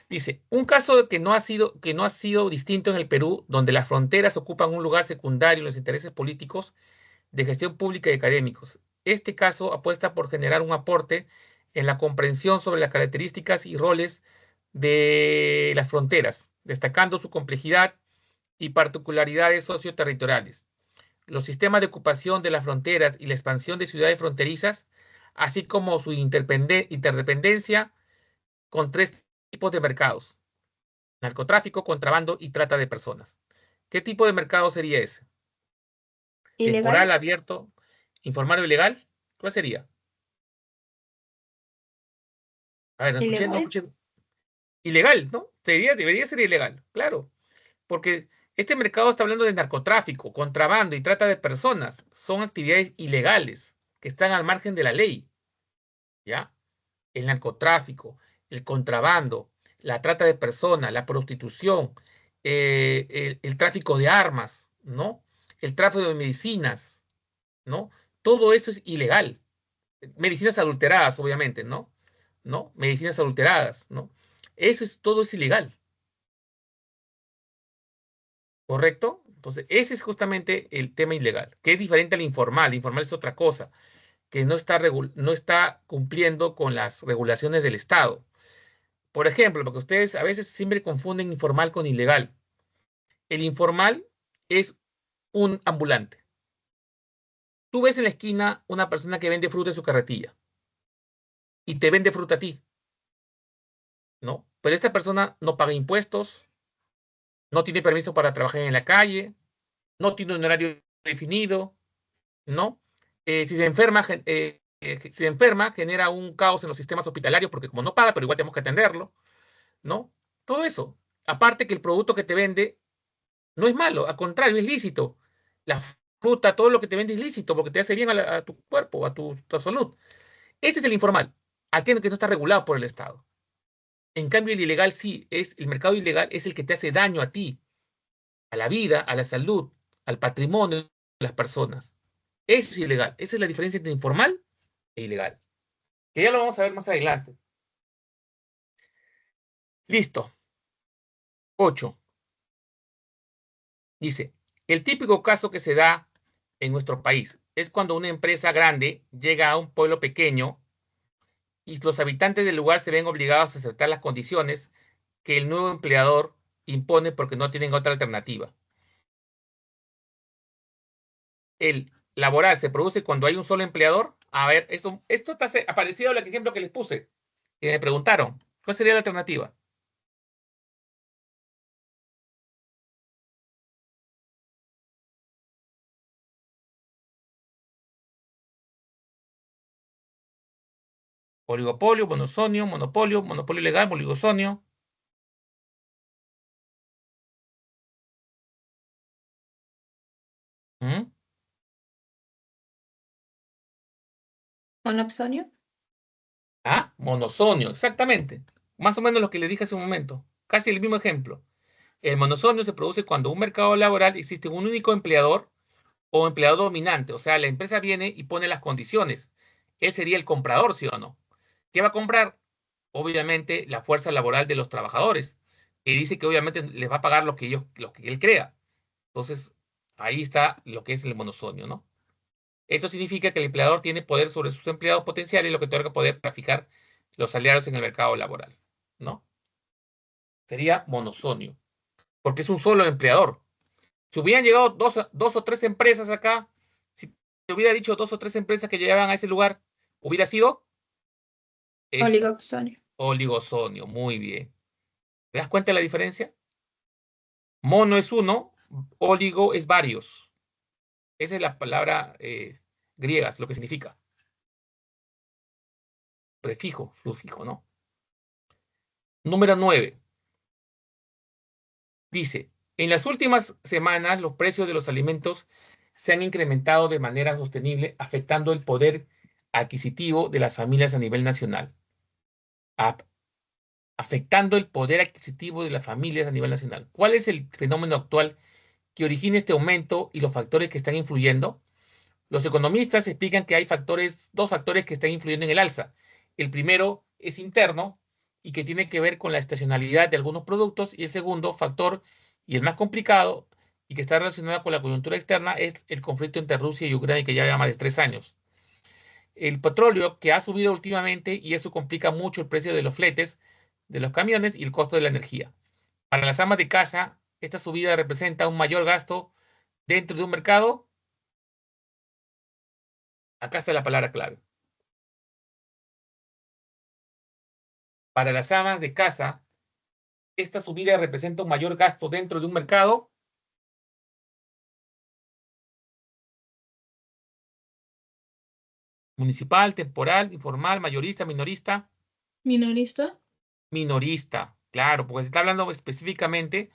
Dice, un caso que no ha sido distinto en el Perú, donde las fronteras ocupan un lugar secundario en los intereses políticos de gestión pública y académicos. Este caso apuesta por generar un aporte en la comprensión sobre las características y roles de las fronteras, destacando su complejidad y particularidades socioterritoriales, los sistemas de ocupación de las fronteras y la expansión de ciudades fronterizas, así como su interdependencia con tres tipos de mercados: narcotráfico, contrabando y trata de personas. ¿Qué tipo de mercado sería ese? ¿Temporal, ¿Ilegal? abierto, informal o ilegal? ¿Cuál sería? A ver, no escuché, no ¿Ilegal? escuché. Ilegal, ¿no? Debería ser ilegal, claro. Porque este mercado está hablando de narcotráfico, contrabando y trata de personas. Son actividades ilegales que están al margen de la ley, ¿ya? El narcotráfico, el contrabando, la trata de personas, la prostitución, el tráfico de armas, ¿no? El tráfico de medicinas, ¿no? Todo eso es ilegal. Medicinas adulteradas, obviamente, ¿no? ¿No? Medicinas adulteradas, ¿no? Todo es ilegal, ¿correcto? Entonces, ese es justamente el tema ilegal, que es diferente al informal. El informal es otra cosa, que no está cumpliendo con las regulaciones del Estado. Por ejemplo, porque ustedes a veces siempre confunden informal con ilegal. El informal es un ambulante. Tú ves en la esquina una persona que vende fruta en su carretilla y te vende fruta a ti, ¿no? Pero esta persona no paga impuestos, no tiene permiso para trabajar en la calle, no tiene un horario definido, ¿no? Si se enferma, genera un caos en los sistemas hospitalarios porque como no paga, pero igual tenemos que atenderlo, ¿no? Todo eso. Aparte que el producto que te vende no es malo, al contrario, es lícito. La fruta, todo lo que te vende es lícito porque te hace bien a tu cuerpo, a tu salud. Ese es el informal, aquel que no está regulado por el Estado. En cambio, el ilegal sí, el mercado ilegal es el que te hace daño a ti, a la vida, a la salud, al patrimonio de las personas. Eso es ilegal. Esa es la diferencia entre informal e ilegal, que ya lo vamos a ver más adelante. Listo. 8. Dice, el típico caso que se da en nuestro país es cuando una empresa grande llega a un pueblo pequeño y los habitantes del lugar se ven obligados a aceptar las condiciones que el nuevo empleador impone porque no tienen otra alternativa. El laboral se produce cuando hay un solo empleador. A ver, esto está parecido al ejemplo que les puse, que me preguntaron, ¿cuál sería la alternativa? Oligopolio, monosonio, monopolio, monopolio legal, oligosonio. ¿Mm? ¿Monopsonio? Ah, monosonio, exactamente. Más o menos lo que le dije hace un momento. Casi el mismo ejemplo. El monosonio se produce cuando en un mercado laboral existe un único empleador o empleador dominante. O sea, la empresa viene y pone las condiciones. Él sería el comprador, ¿sí o no? ¿Qué va a comprar? Obviamente la fuerza laboral de los trabajadores. Y dice que obviamente les va a pagar lo que él crea. Entonces, ahí está lo que es el monosonio, ¿no? Esto significa que el empleador tiene poder sobre sus empleados potenciales, lo que otorga poder para fijar los salarios en el mercado laboral, ¿no? Sería monosonio, porque es un solo empleador. Si hubieran llegado dos o tres empresas acá, si te hubiera dicho dos o tres empresas que llegaban a ese lugar, hubiera sido esto, Oligopsonio. oligosonio. Muy bien. ¿Te das cuenta de la diferencia? Mono es uno, oligo es varios. Esa es la palabra griega, es lo que significa. Prefijo, sufijo, ¿no? Número 9. Dice, en las últimas semanas los precios de los alimentos se han incrementado de manera sostenible, afectando el poder adquisitivo de las familias a nivel nacional. Afectando el poder adquisitivo de las familias a nivel nacional. ¿Cuál es el fenómeno actual que origina este aumento y los factores que están influyendo? Los economistas explican que hay dos factores que están influyendo en el alza. El primero es interno y que tiene que ver con la estacionalidad de algunos productos, y el segundo factor, y el más complicado, y que está relacionado con la coyuntura externa, es el conflicto entre Rusia y Ucrania, que ya lleva más de 3 años. El petróleo, que ha subido últimamente, y eso complica mucho el precio de los fletes, de los camiones y el costo de la energía. Para las amas de casa, esta subida representa un mayor gasto dentro de un mercado. Acá está la palabra clave. Para las amas de casa, esta subida representa un mayor gasto dentro de un mercado municipal, temporal, informal, mayorista, minorista. ¿Minorista? Minorista, claro, porque se está hablando específicamente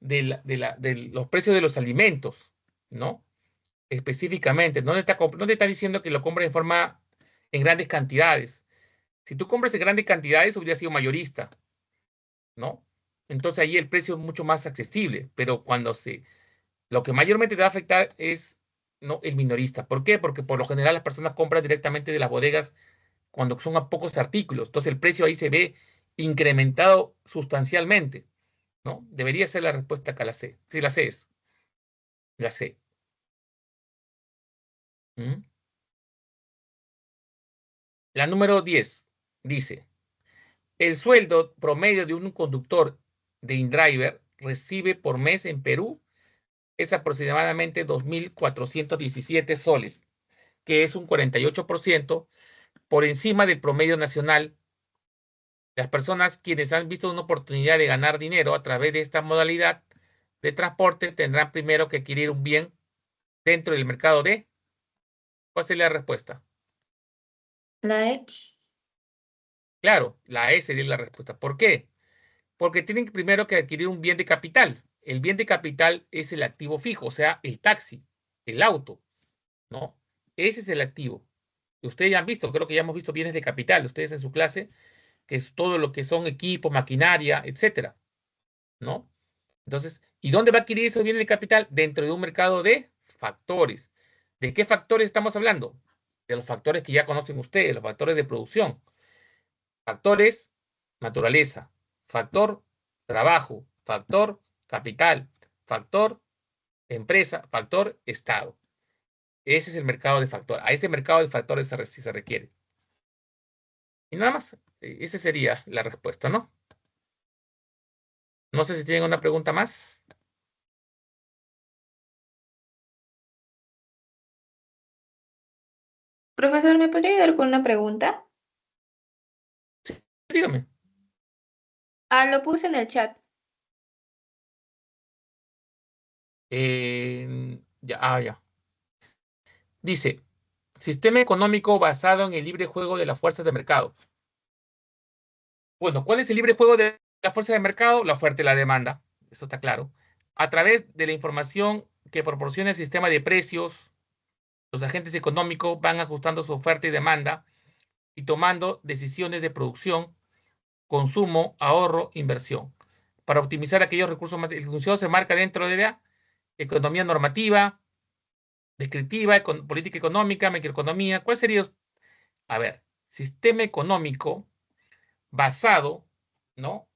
de los precios de los alimentos, ¿no? Específicamente, no te está diciendo que lo compres en grandes cantidades. Si tú compras en grandes cantidades, hubiera sido mayorista, ¿no? Entonces ahí el precio es mucho más accesible, pero lo que mayormente te va a afectar es, ¿no?, el minorista. ¿Por qué? Porque por lo general las personas compran directamente de las bodegas cuando son a pocos artículos. Entonces el precio ahí se ve incrementado sustancialmente, ¿no? Debería ser la respuesta acá, la C. Sí, la C es. La C. ¿Mm? La número 10 dice: el sueldo promedio de un conductor de InDriver recibe por mes en Perú es aproximadamente 2.417 soles, que es un 48% por encima del promedio nacional. Las personas quienes han visto una oportunidad de ganar dinero a través de esta modalidad de transporte tendrán primero que adquirir un bien dentro del mercado de... ¿Cuál sería la respuesta? La E. Claro, la E sería la respuesta. ¿Por qué? Porque tienen primero que adquirir un bien de capital. El bien de capital es el activo fijo, o sea, el taxi, el auto, ¿no? Ese es el activo. Ustedes ya han visto, creo que ya hemos visto bienes de capital, ustedes en su clase, que es todo lo que son equipos, maquinaria, etcétera, ¿no? Entonces, ¿y dónde va a adquirir esos bienes de capital? Dentro de un mercado de factores. ¿De qué factores estamos hablando? De los factores que ya conocen ustedes, los factores de producción. Factores, naturaleza. Factor, trabajo. Factor, capital. Factor, empresa. Factor, Estado. Ese es el mercado de factores. A ese mercado de factores se requiere. Y nada más. Esa sería la respuesta, ¿no? No sé si tienen una pregunta más. Profesor, ¿me podría ayudar con una pregunta? Dígame. Ah, lo puse en el chat. Ya. Dice: sistema económico basado en el libre juego de las fuerzas de mercado. Bueno, ¿cuál es el libre juego de las fuerzas de mercado? La oferta y la demanda. Eso está claro. A través de la información que proporciona el sistema de precios, los agentes económicos van ajustando su oferta y demanda y tomando decisiones de producción, consumo, ahorro, inversión, para optimizar aquellos recursos más. El enunciado se marca dentro de la economía normativa, descriptiva, política económica, macroeconomía. ¿Cuál sería? A ver, sistema económico basado, ¿no?,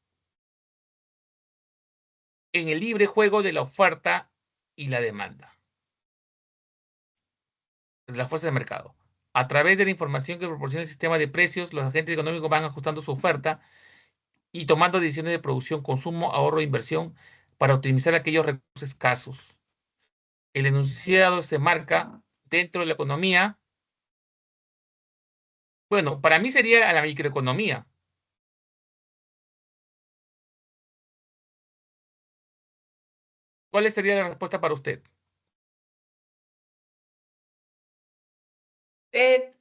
en el libre juego de la oferta y la demanda, de la fuerza de mercado. A través de la información que proporciona el sistema de precios, los agentes económicos van ajustando su oferta y tomando decisiones de producción, consumo, ahorro e inversión para optimizar aquellos recursos escasos. El enunciado se marca dentro de la economía. Bueno, para mí sería la microeconomía. ¿Cuál sería la respuesta para usted?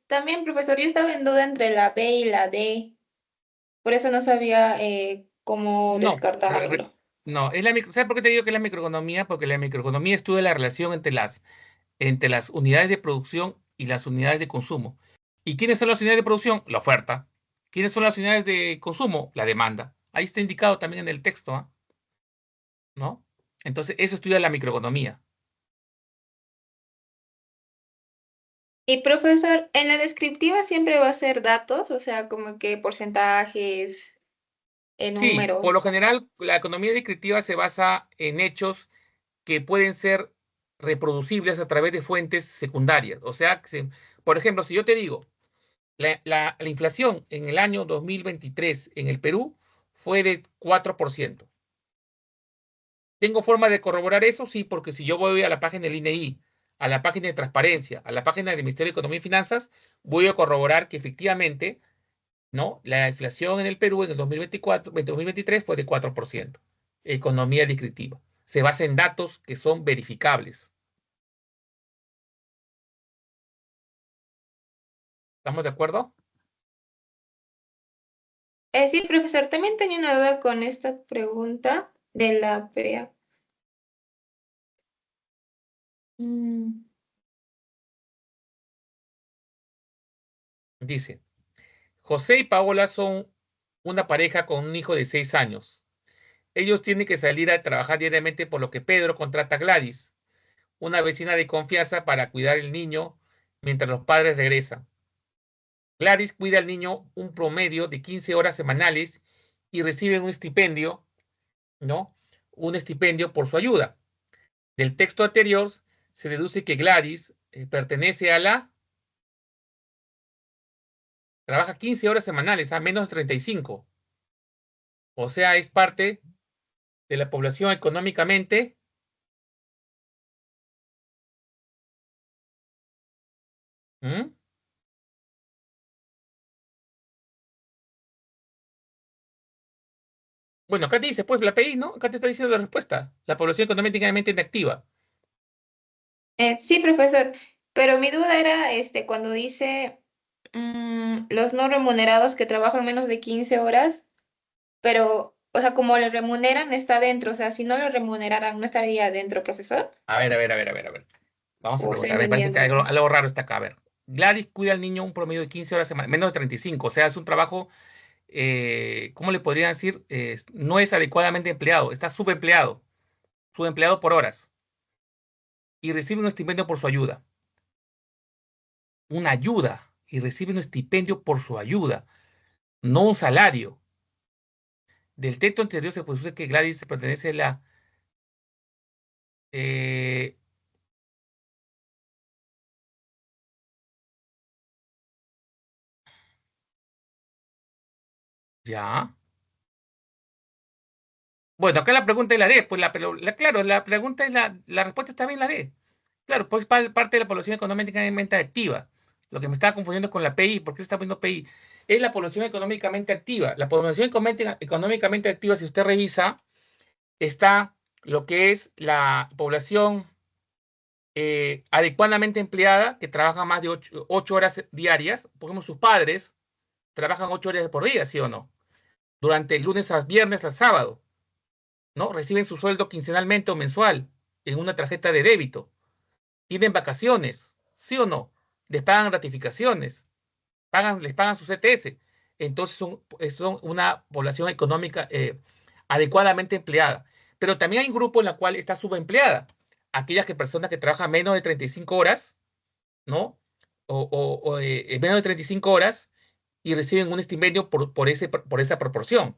También, profesor, yo estaba en duda entre la B y la D. Por eso no sabía cómo No, descartarlo. no, ¿sabe por qué te digo que es la microeconomía? Porque la microeconomía estudia la relación entre las unidades de producción y las unidades de consumo. ¿Y quiénes son las unidades de producción? La oferta. ¿Quiénes son las unidades de consumo? La demanda. Ahí está indicado también en el texto, ¿no? Entonces, eso estudia la microeconomía. Y profesor, en la descriptiva siempre va a ser datos, o sea, como que porcentajes, Sí, por números. lo general, la economía descriptiva se basa en hechos que pueden ser reproducibles a través de fuentes secundarias. O sea, por ejemplo, si yo te digo, la inflación en el año 2023 en el Perú fue de 4%. ¿Tengo forma de corroborar eso? Sí, porque si yo voy a la página del INEI, a la página de transparencia, a la página del Ministerio de Economía y Finanzas, voy a corroborar que efectivamente, ¿no? La inflación en el Perú en el 2023 fue de 4%. Economía descriptiva. Se basa en datos que son verificables. ¿Estamos de acuerdo? Sí, profesor, también tenía una duda con esta pregunta de la PEA. Mm, Dice, José y Paola son una pareja con un hijo de 6 años. Ellos tienen que salir a trabajar diariamente, por lo que Pedro contrata a Gladys, una vecina de confianza, para cuidar el niño mientras los padres regresan. Gladys cuida al niño un promedio de 15 horas semanales y recibe un estipendio, ¿no? Un estipendio por su ayuda. Del texto anterior se deduce que Gladys pertenece a trabaja 15 horas semanales, a menos de 35. O sea, es parte de la población económicamente. ¿Mm? Bueno, acá te dice, pues, la PI, ¿no? Acá te está diciendo la respuesta. La población económicamente inactiva. sí, profesor, pero mi duda era cuando dice los no remunerados que trabajan menos de 15 horas, pero, o sea, como les remuneran, está dentro, o sea, si no lo remuneraran, ¿no estaría dentro, profesor? A ver, a ver, a ver, a ver, a ver. Vamos a O estoy preguntar. Me parece que entendiendo mal. algo raro está acá. A ver. Gladys cuida al niño un promedio de 15 horas semanales, menos de 35. O sea, es un trabajo, ¿cómo le podría decir? No es adecuadamente empleado, está subempleado por horas. Y recibe un estipendio por su ayuda. Una ayuda. Y recibe un estipendio por su ayuda, no un salario. Del texto anterior se puede decir que Gladys pertenece a la. eh, ya. Bueno, acá la pregunta es la D, pues claro, la pregunta es la respuesta está bien la D. Claro, pues parte de la población económicamente activa. Lo que me estaba confundiendo con la PI, ¿por qué está poniendo PI? Es la población económicamente activa. La población económicamente activa, si usted revisa, está lo que es la población adecuadamente empleada, que trabaja más de 8 horas diarias. Por ejemplo, sus padres trabajan 8 horas por día, ¿sí o no? Durante el lunes a viernes al sábado. ¿No? Reciben su sueldo quincenalmente o mensual en una tarjeta de débito. Tienen vacaciones, ¿sí o no? Les pagan gratificaciones, les pagan su CTS. Entonces son una población económica adecuadamente empleada. Pero también hay un grupo en la cual está subempleada. Aquellas personas que trabajan menos de 35 horas, ¿no? Menos de 35 horas y reciben un estipendio por esa proporción.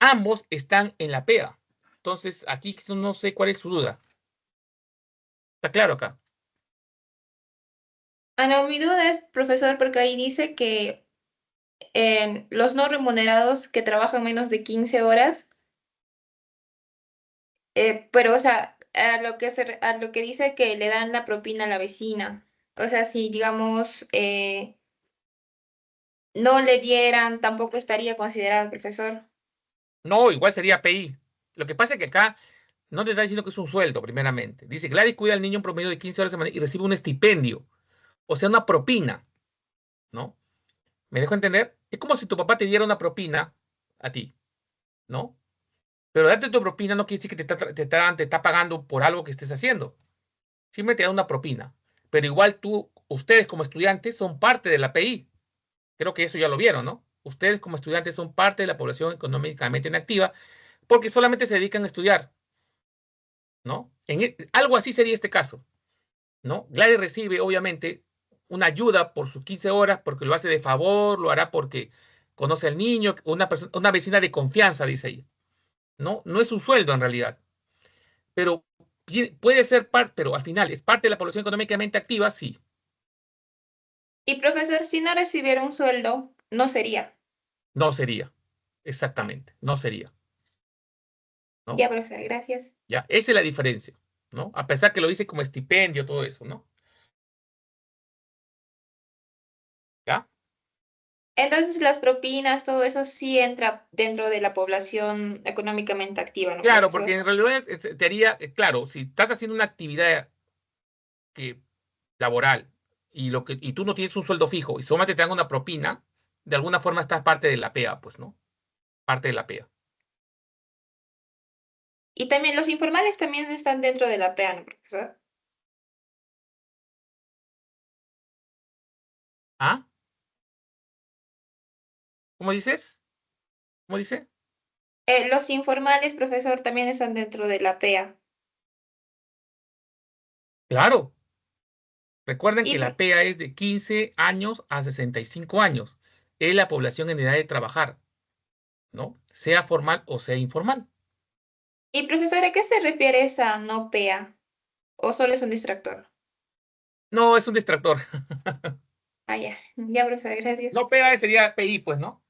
Ambos están en la PEA. Entonces, aquí no sé cuál es su duda. ¿Está claro acá? Ah, no, mi duda es, profesor, porque ahí dice que los no remunerados que trabajan menos de 15 horas, pero, o sea, a lo que dice que le dan la propina a la vecina. O sea, si, digamos, no le dieran, tampoco estaría considerado el profesor. No, igual sería PI. Lo que pasa es que acá no te está diciendo que es un sueldo, primeramente. Dice, Gladys cuida al niño un promedio de 15 horas semanales y recibe un estipendio, o sea, una propina, ¿no? ¿Me dejo entender? Es como si tu papá te diera una propina a ti, ¿no? Pero darte tu propina no quiere decir que te está pagando por algo que estés haciendo. Simplemente te da una propina. Pero igual ustedes como estudiantes son parte de la PI. Creo que eso ya lo vieron, ¿no? Ustedes como estudiantes son parte de la población económicamente inactiva porque solamente se dedican a estudiar. ¿no? Algo así sería este caso, ¿no? Gladys recibe, obviamente, una ayuda por sus 15 horas porque lo hace de favor, lo hará porque conoce al niño, una vecina de confianza, dice ella, ¿no? No es un sueldo en realidad, pero puede ser parte, pero al final, ¿es parte de la población económicamente activa? Sí, Y profesor, si no recibiera un sueldo, no sería. no sería, exactamente, no sería, ¿no? Ya, profesor, gracias. Ya, esa es la diferencia, ¿no? A pesar que lo dice como estipendio, todo eso, ¿no? ¿Ya? Entonces, las propinas, todo eso sí entra dentro de la población económicamente activa, ¿no, Claro, porque profesor? en realidad te haría, claro, si estás haciendo una actividad que, laboral y tú no tienes un sueldo fijo y solamente te dan una propina, de alguna forma estás parte de la PEA, pues, ¿no? Parte de la PEA. Y también los informales también están dentro de la PEA, ¿no, profesor? ¿Ah? ¿Cómo dices? ¿Cómo dice? Los informales, profesor, también están dentro de la PEA. Claro. Recuerden que Y, la PEA es de 15 años a 65 años. Es la población en edad de trabajar, ¿no? Sea formal o sea informal. y profesor, ¿a qué se refiere esa no PEA? ¿O solo es un distractor? No, es un distractor. Ah, ya, ya, profesor, gracias. No PEA sería PI, pues, ¿no?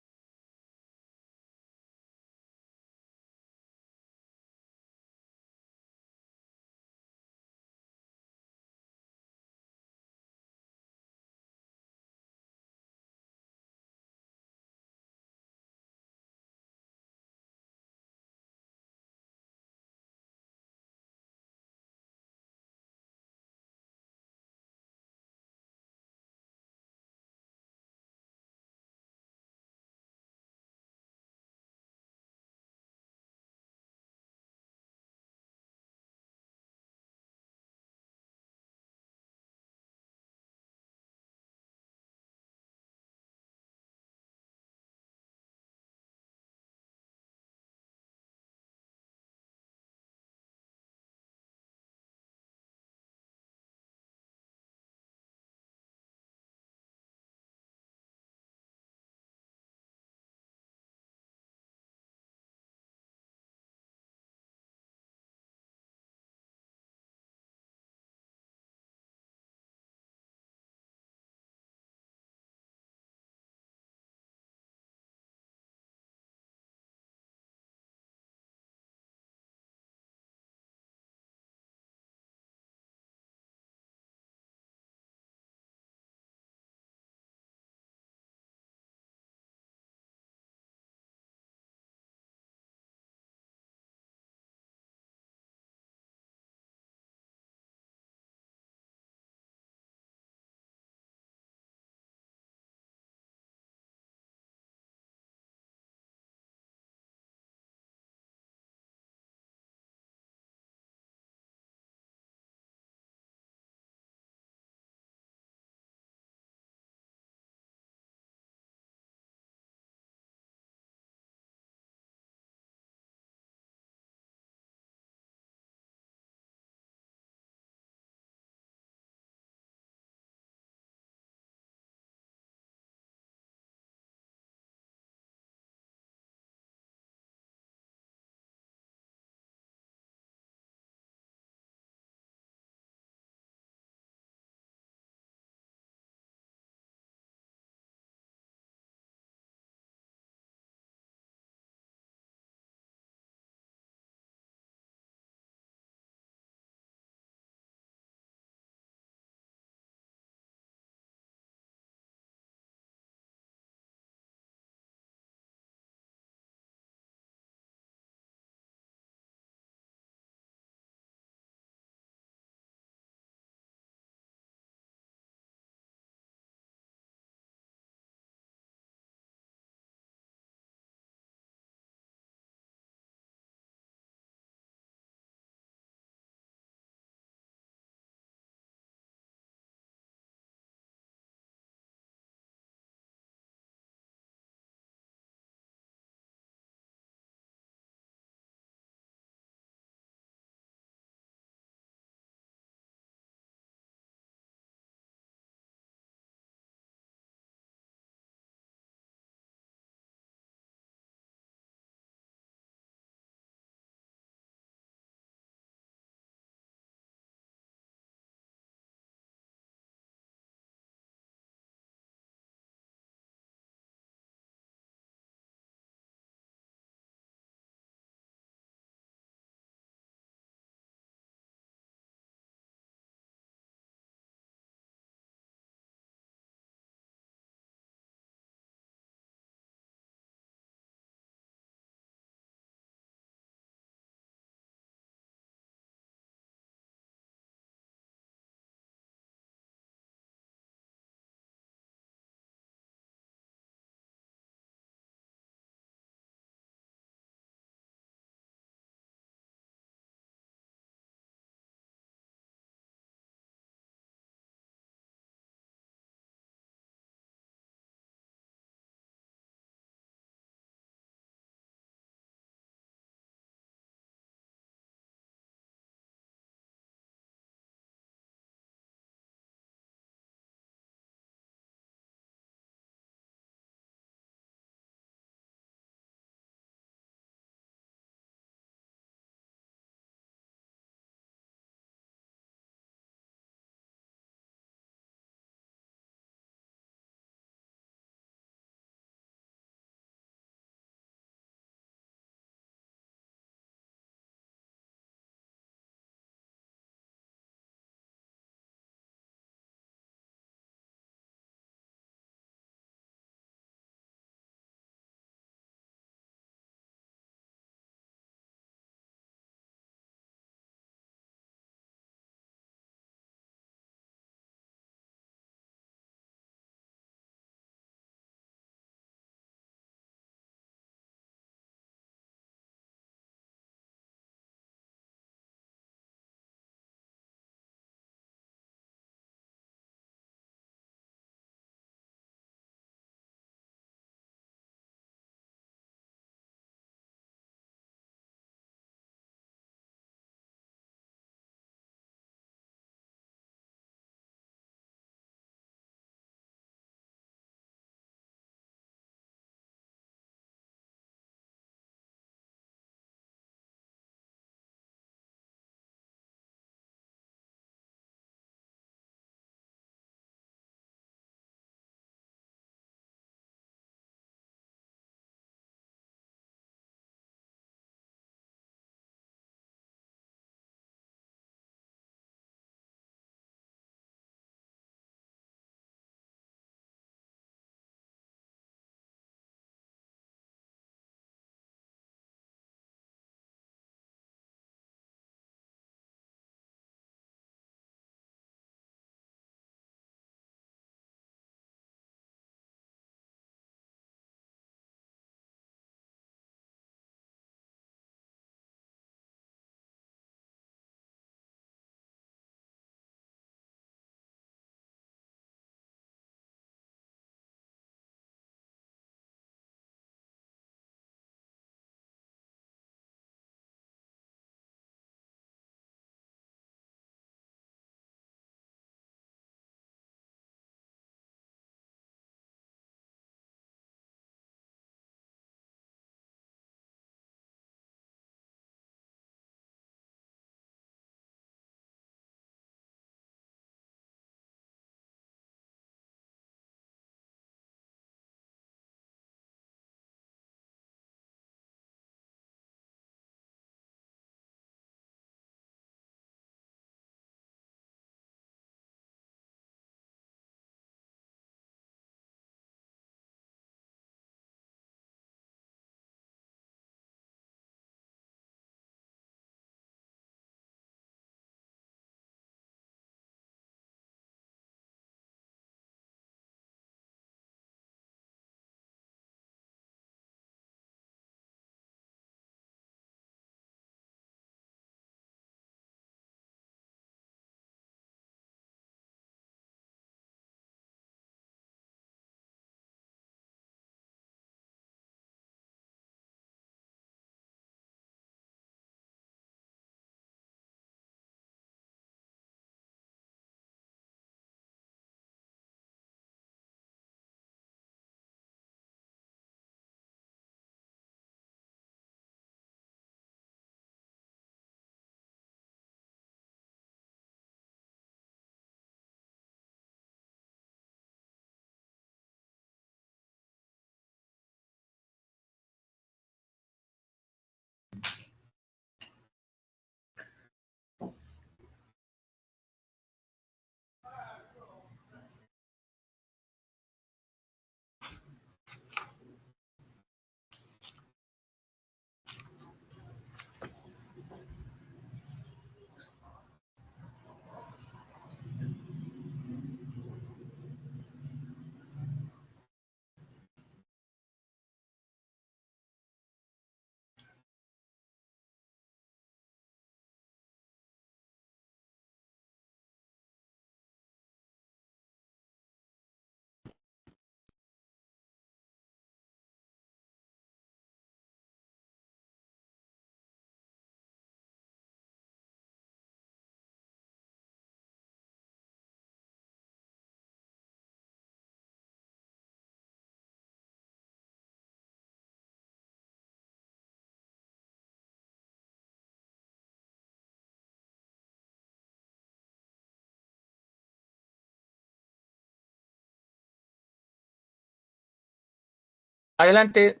Adelante.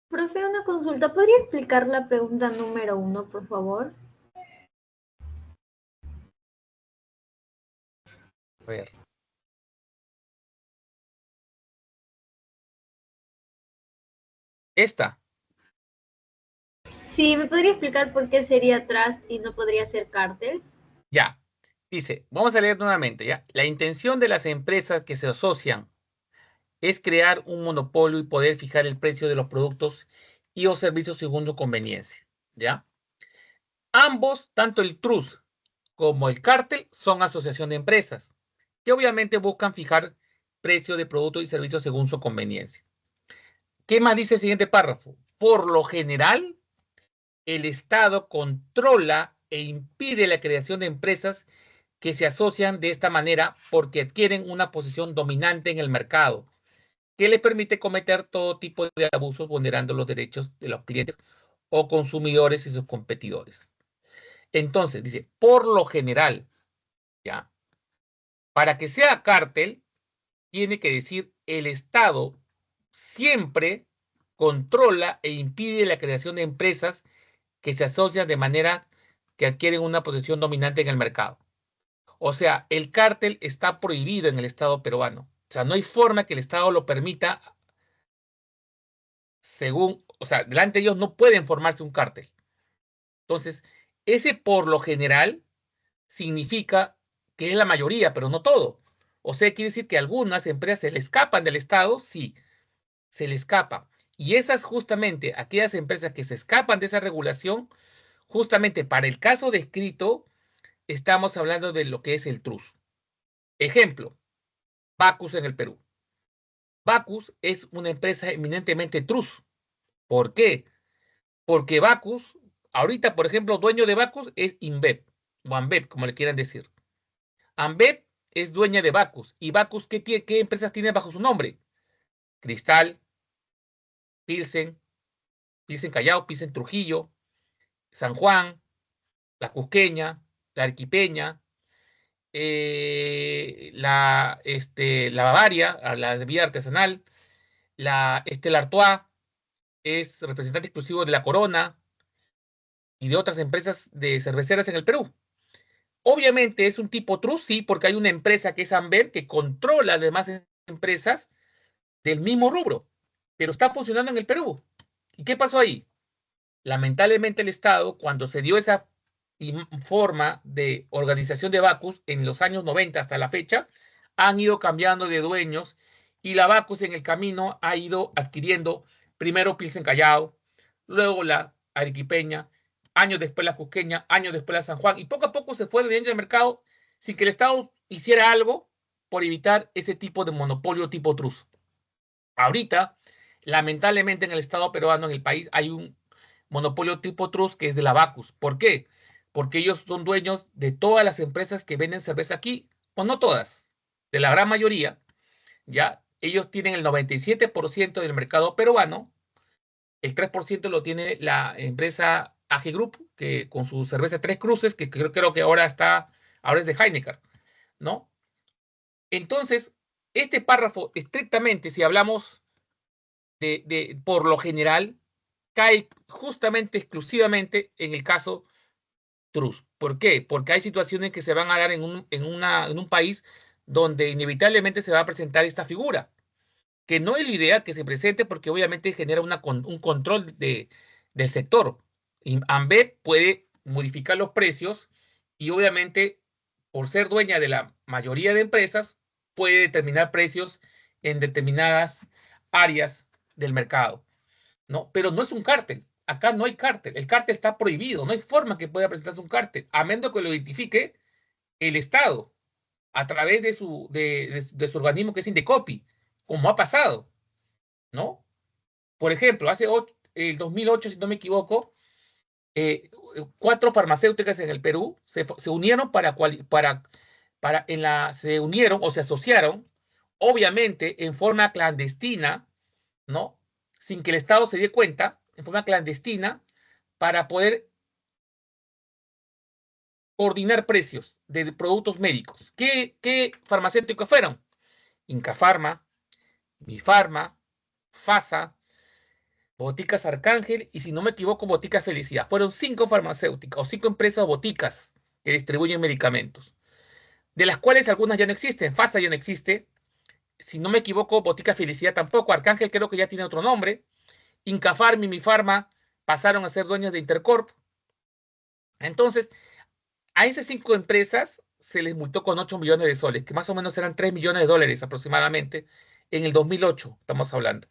Profe, una consulta. ¿Podría explicar la pregunta número 1, por favor? A ver. Esta. Sí, ¿me podría explicar por qué sería trust y no podría ser cártel? Ya. Dice, vamos a leer nuevamente, ¿ya? La intención de las empresas que se asocian es crear un monopolio y poder fijar el precio de los productos y o servicios según su conveniencia, ¿ya? Ambos, tanto el trust como el cártel, son asociación de empresas que obviamente buscan fijar precio de productos y servicios según su conveniencia. ¿Qué más dice el siguiente párrafo? Por lo general, el Estado controla e impide la creación de empresas que se asocian de esta manera porque adquieren una posición dominante en el mercado que les permite cometer todo tipo de abusos vulnerando los derechos de los clientes o consumidores y sus competidores. Entonces, dice, por lo general, ¿ya? Para que sea cártel, tiene que decir el Estado siempre controla e impide la creación de empresas que se asocian de manera que adquieren una posición dominante en el mercado. O sea, el cártel está prohibido en el Estado peruano. O sea, no hay forma que el Estado lo permita según, o sea, delante de ellos no pueden formarse un cártel. Entonces, ese por lo general significa que es la mayoría, pero no todo. O sea, quiere decir que algunas empresas se le escapan del Estado, sí, se le escapan. Y esas justamente, aquellas empresas que se escapan de esa regulación, justamente para el caso descrito, estamos hablando de lo que es el trust. Ejemplo, Bacus en el Perú. Bacus es una empresa eminentemente trust. ¿Por qué? Porque Bacus, ahorita, por ejemplo, dueño de Bacus es InBev, o Ambev, como le quieran decir. Ambev es dueña de Bacus. ¿Y Bacus qué empresas tiene bajo su nombre? Cristal, Pilsen, Pilsen Callao, Pilsen Trujillo, San Juan, La Cusqueña, La Arequipeña, la Bavaria, la bebida artesanal, la Stella Artois, es representante exclusivo de la Corona y de otras empresas de cerveceras en el Perú. Obviamente es un tipo trust, sí, porque hay una empresa que es Amber que controla además empresas del mismo rubro, pero está funcionando en el Perú. ¿Y qué pasó ahí? Lamentablemente el Estado, cuando se dio esa forma de organización de Bacus en los años 90 hasta la fecha, han ido cambiando de dueños y la Bacus en el camino ha ido adquiriendo primero Pilsen Callao, luego la Arequipeña, años después la Cusqueña, años después la San Juan, y poco a poco se fue dentro del mercado sin que el Estado hiciera algo por evitar ese tipo de monopolio tipo trust. Ahorita, lamentablemente en el Estado peruano, en el país, hay un monopolio tipo trust que es de la Bacus. ¿Por qué? Porque ellos son dueños de todas las empresas que venden cerveza aquí, o no todas, de la gran mayoría, ¿ya? Ellos tienen el 97% del mercado peruano, el 3% lo tiene la empresa AG Group, que con su cerveza Tres Cruces, que creo que ahora es de Heineken, ¿no? Entonces, este párrafo, estrictamente, si hablamos por lo general, cae justamente, exclusivamente en el caso trust. ¿Por qué? Porque hay situaciones que se van a dar en un país donde inevitablemente se va a presentar esta figura, que no es la idea que se presente porque obviamente genera un control del sector. Y Ambev puede modificar los precios y obviamente, por ser dueña de la mayoría de empresas, puede determinar precios en determinadas áreas del mercado, ¿no? Pero no es un cártel. Acá no hay cártel. El cártel está prohibido. No hay forma que pueda presentarse un cártel, a menos que lo identifique el Estado a través de su organismo que es Indecopi, como ha pasado, ¿no? Por ejemplo, el 2008, si no me equivoco, 4 farmacéuticas en el Perú se unieron se unieron o se asociaron, obviamente en forma clandestina, ¿no? Sin que el Estado se dé cuenta, en forma clandestina, para poder coordinar precios de productos médicos. ¿Qué farmacéuticos fueron? Inca Pharma, Mifarma, FASA, Boticas Arcángel y, si no me equivoco, Boticas Felicidad. Fueron 5 farmacéuticas o 5 empresas o boticas que distribuyen medicamentos, de las cuales algunas ya no existen. FASA ya no existe. Si no me equivoco, Botica Felicidad tampoco. Arcángel creo que ya tiene otro nombre. Inca Pharma y Mifarma pasaron a ser dueños de Intercorp. Entonces, a esas 5 empresas se les multó con 8 millones de soles, que más o menos eran 3 millones de dólares aproximadamente, en el 2008, estamos hablando.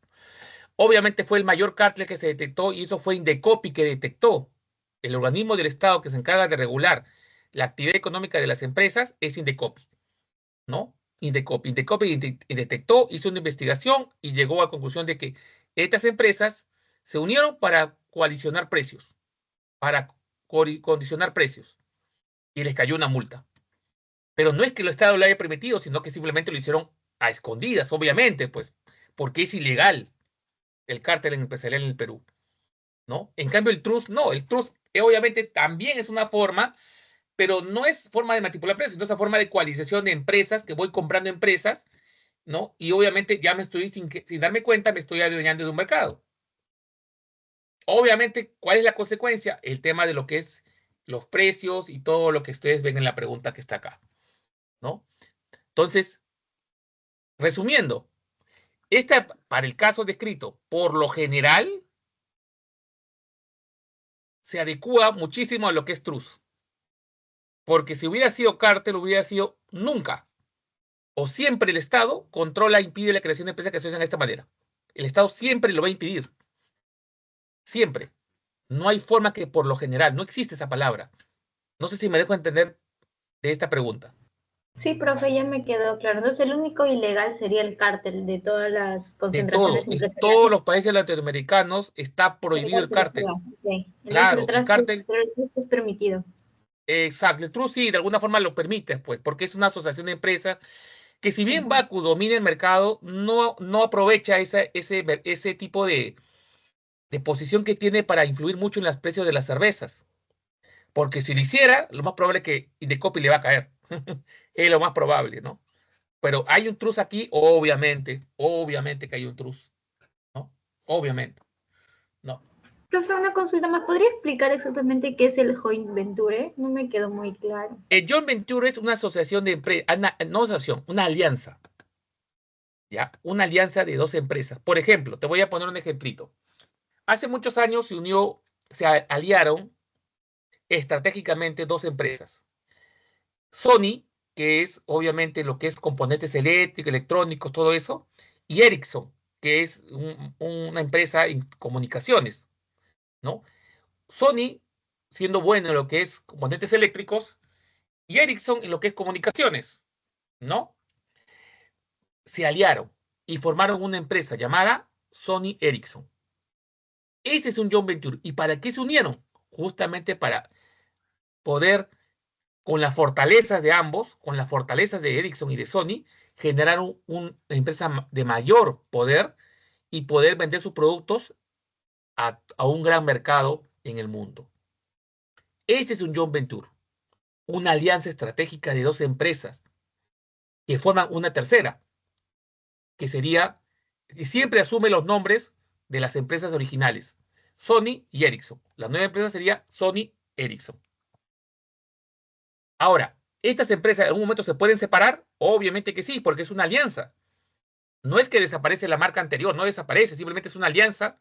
Obviamente fue el mayor cártel que se detectó, y eso fue Indecopi que detectó. El organismo del Estado que se encarga de regular la actividad económica de las empresas es Indecopi, ¿no? Indecopi detectó, hizo una investigación y llegó a la conclusión de que estas empresas se unieron para coalicionar precios, para condicionar precios, y les cayó una multa. Pero no es que el Estado lo haya permitido, sino que simplemente lo hicieron a escondidas, obviamente, pues, porque es ilegal el cártel empresarial en el Perú, ¿no? En cambio, el trust, no, el trust obviamente también es una forma, pero no es forma de manipular precios, sino es una forma de coalización de empresas, que voy comprando empresas, ¿no? Y obviamente ya me estoy, sin darme cuenta, me estoy adueñando de un mercado. Obviamente, ¿cuál es la consecuencia? El tema de lo que es los precios y todo lo que ustedes ven en la pregunta que está acá, ¿no? Entonces, resumiendo, para el caso descrito, por lo general, se adecua muchísimo a lo que es trust. Porque si hubiera sido cártel, hubiera sido nunca o siempre el Estado controla, impide la creación de empresas que se hacen de esta manera. El Estado siempre lo va a impedir. Siempre. No hay forma que, por lo general, no existe esa palabra. No sé si me dejo entender de esta pregunta. Sí, profe, ya me quedó claro. Entonces, el único ilegal sería el cártel de todas las De todo. concentraciones En empresariales. todos los países latinoamericanos está prohibido el cártel. Okay. Claro, el cártel. Pero el trust es permitido. Exacto. El trust sí, de alguna forma lo permite, pues, porque es una asociación de empresas que, si bien Baku domina el mercado, no aprovecha ese tipo de posición que tiene para influir mucho en los precios de las cervezas. Porque si lo hiciera, lo más probable es que Indecopi le va a caer. Es lo más probable, ¿no? Pero hay un trust aquí, obviamente que hay un trust, ¿no? Obviamente, ¿no? Profe, una consulta más. ¿Podría explicar exactamente qué es el joint venture? No me quedó muy claro. El joint venture es una asociación de empresas, no asociación, una alianza, ¿ya? Una alianza de 2 empresas. Por ejemplo, te voy a poner un ejemplito. Hace muchos años se aliaron estratégicamente 2 empresas. Sony, que es obviamente lo que es componentes eléctricos, electrónicos, todo eso, y Ericsson, que es una empresa en comunicaciones, ¿no? Sony, siendo bueno en lo que es componentes eléctricos, y Ericsson en lo que es comunicaciones, ¿no? Se aliaron y formaron una empresa llamada Sony Ericsson. Ese es un joint venture. ¿Y para qué se unieron? Justamente para poder, con las fortalezas de ambos, con las fortalezas de Ericsson y de Sony, generaron una empresa de mayor poder y poder vender sus productos a un gran mercado en el mundo. Ese es un joint venture, una alianza estratégica de 2 empresas que forman una tercera, que sería, y siempre asume los nombres de las empresas originales, Sony y Ericsson. La nueva empresa sería Sony Ericsson. Ahora, ¿estas empresas en algún momento se pueden separar? Obviamente que sí, porque es una alianza. No es que desaparece la marca anterior, no desaparece, simplemente es una alianza.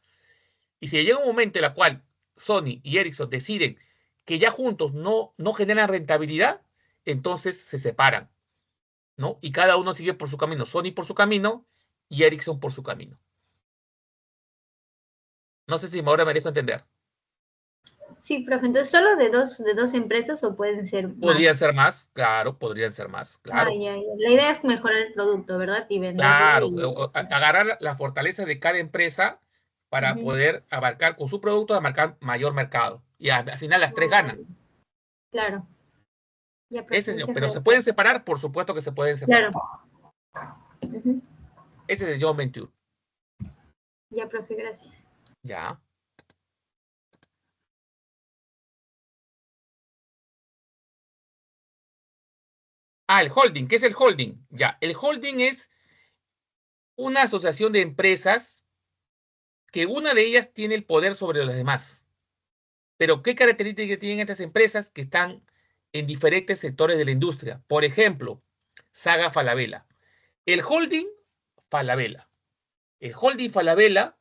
Y si llega un momento en el cual Sony y Ericsson deciden que ya juntos no generan rentabilidad, entonces se separan, ¿no? Y cada uno sigue por su camino, Sony por su camino y Ericsson por su camino. No sé si ahora me dejo entender. Sí, profe. Entonces, ¿solo de dos empresas o pueden ser más? Podrían ser más, claro, podrían ser más, claro. Ya. La idea es mejorar el producto, ¿verdad? Y venderlo. Claro, agarrar la fortaleza de cada empresa para poder abarcar con su producto, abarcar mayor mercado. Y al final las 3 ganan. Claro. Ya, Pero ¿se pueden separar? Por supuesto que se pueden separar. Claro. Ese es el joint venture. Ya, profe, gracias. Ya. El holding. ¿Qué es el holding? Ya, el holding es una asociación de empresas que una de ellas tiene el poder sobre las demás. Pero ¿qué características tienen estas empresas que están en diferentes sectores de la industria? Por ejemplo, Saga Falabella. El holding Falabella. El holding Falabella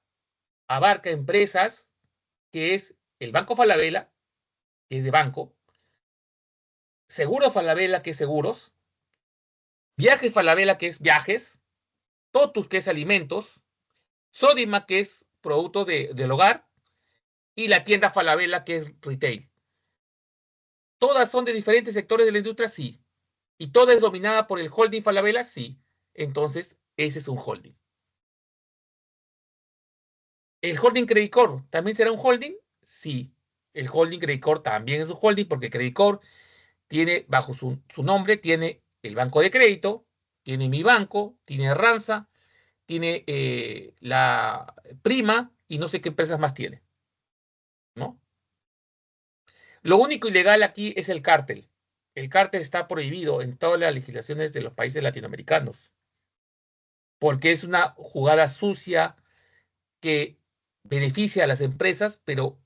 abarca empresas que es el Banco Falabella, que es de banco, Seguros Falabella, que es seguros, Viajes Falabella, que es viajes, Totus, que es alimentos, Sodimac, que es producto del hogar, y la tienda Falabella, que es retail. ¿Todas son de diferentes sectores de la industria? Sí. ¿Y toda es dominada por el holding Falabella? Sí. Entonces, ese es un holding. ¿El holding Credit Corp también será un holding? Sí. El holding Credit Corp también es un holding porque Credit Corp tiene, bajo su nombre, tiene el banco de crédito, tiene Mi Banco, tiene Ranza, tiene la Prima y no sé qué empresas más tiene, ¿no? Lo único ilegal aquí es el cártel. El cártel está prohibido en todas las legislaciones de los países latinoamericanos, porque es una jugada sucia que beneficia a las empresas, pero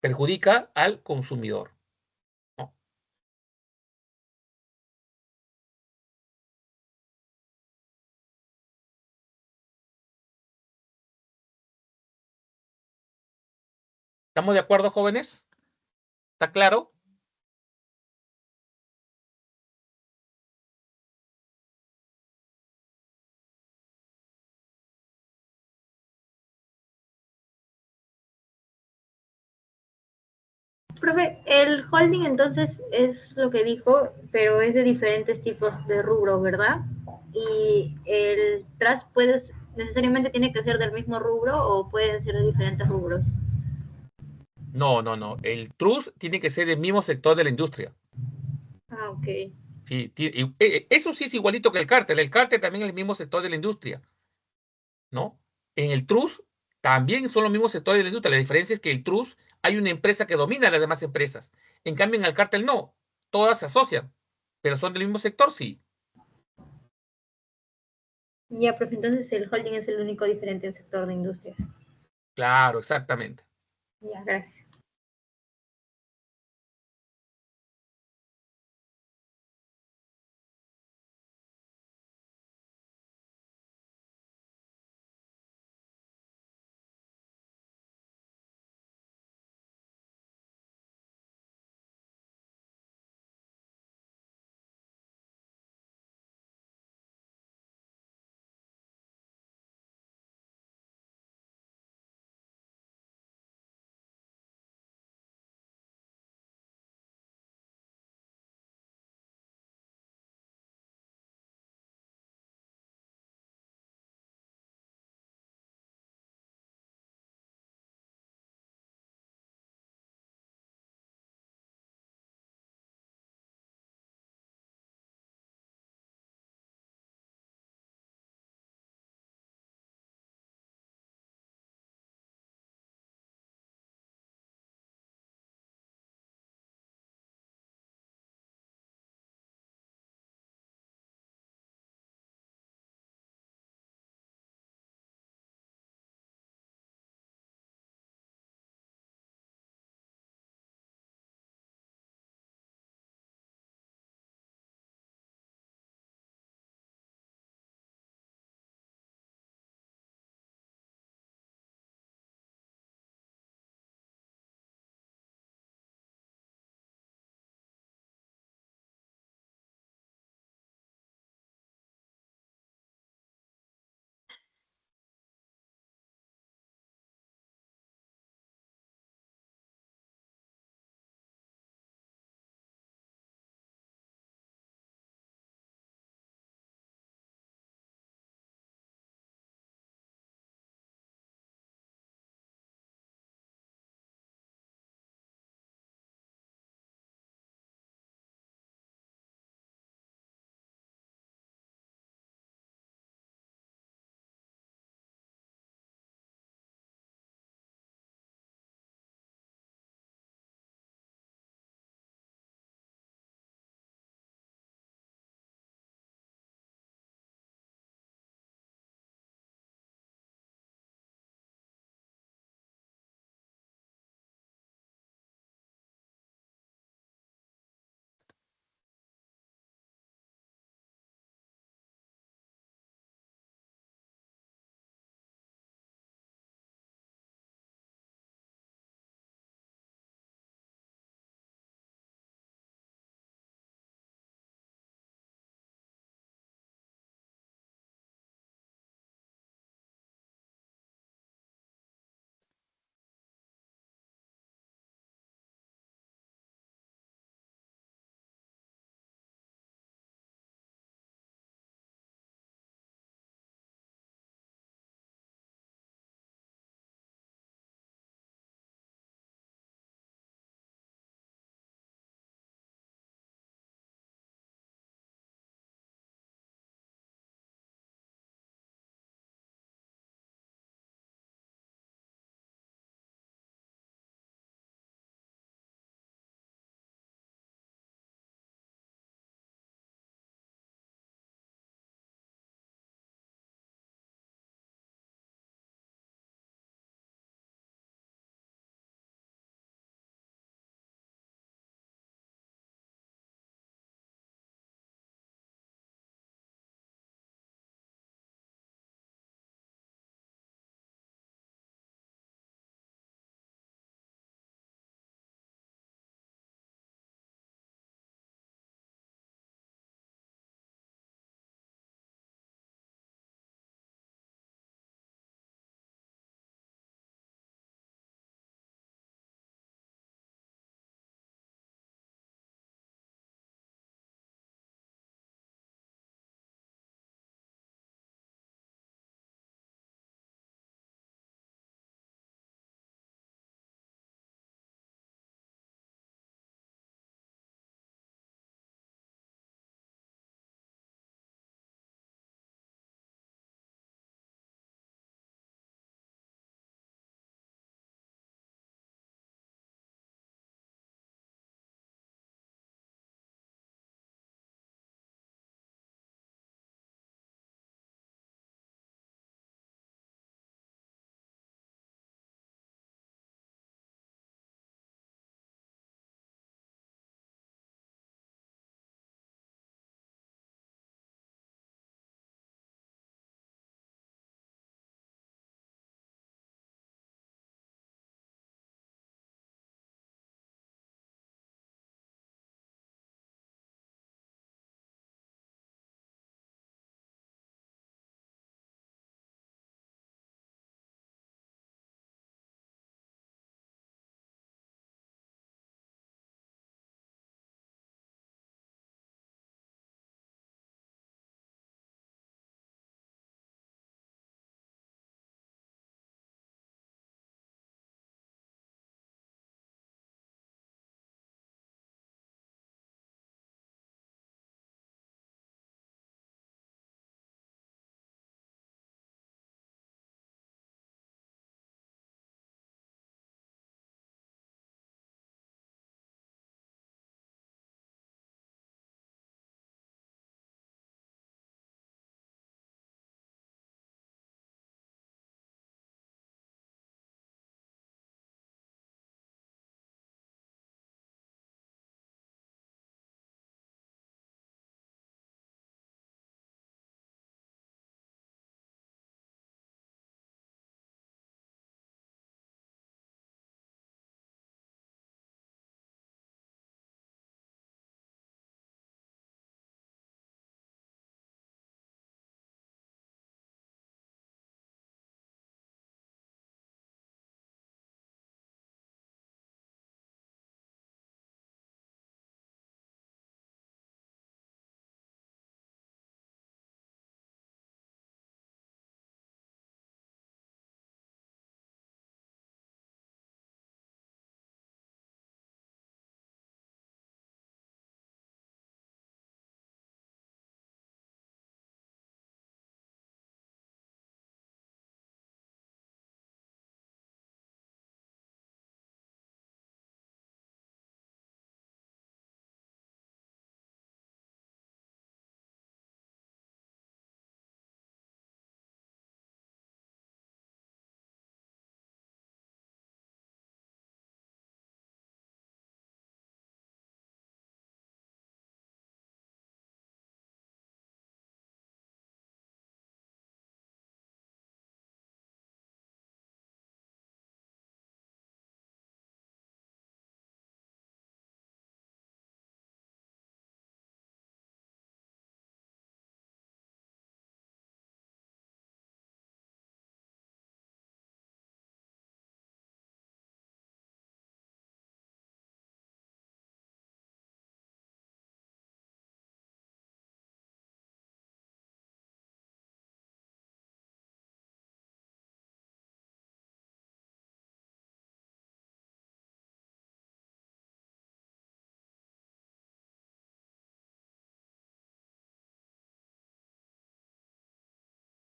perjudica al consumidor, ¿no? ¿Estamos de acuerdo, jóvenes? ¿Está claro? Profe, el holding entonces es lo que dijo, pero es de diferentes tipos de rubro, ¿verdad? Y el trust necesariamente tiene que ser del mismo rubro o pueden ser de diferentes rubros. No, no, no. El trust tiene que ser del mismo sector de la industria. Ah, ok. Sí, eso sí es igualito que el cártel. El cártel también es el mismo sector de la industria, ¿no? En el trust también son los mismos sectores de la industria. La diferencia es que el trust hay una empresa que domina a las demás empresas. En cambio, en el cártel no. Todas se asocian, pero son del mismo sector, sí. Ya, profe, entonces el holding es el único diferente en el sector de industrias. Claro, exactamente. Ya, gracias.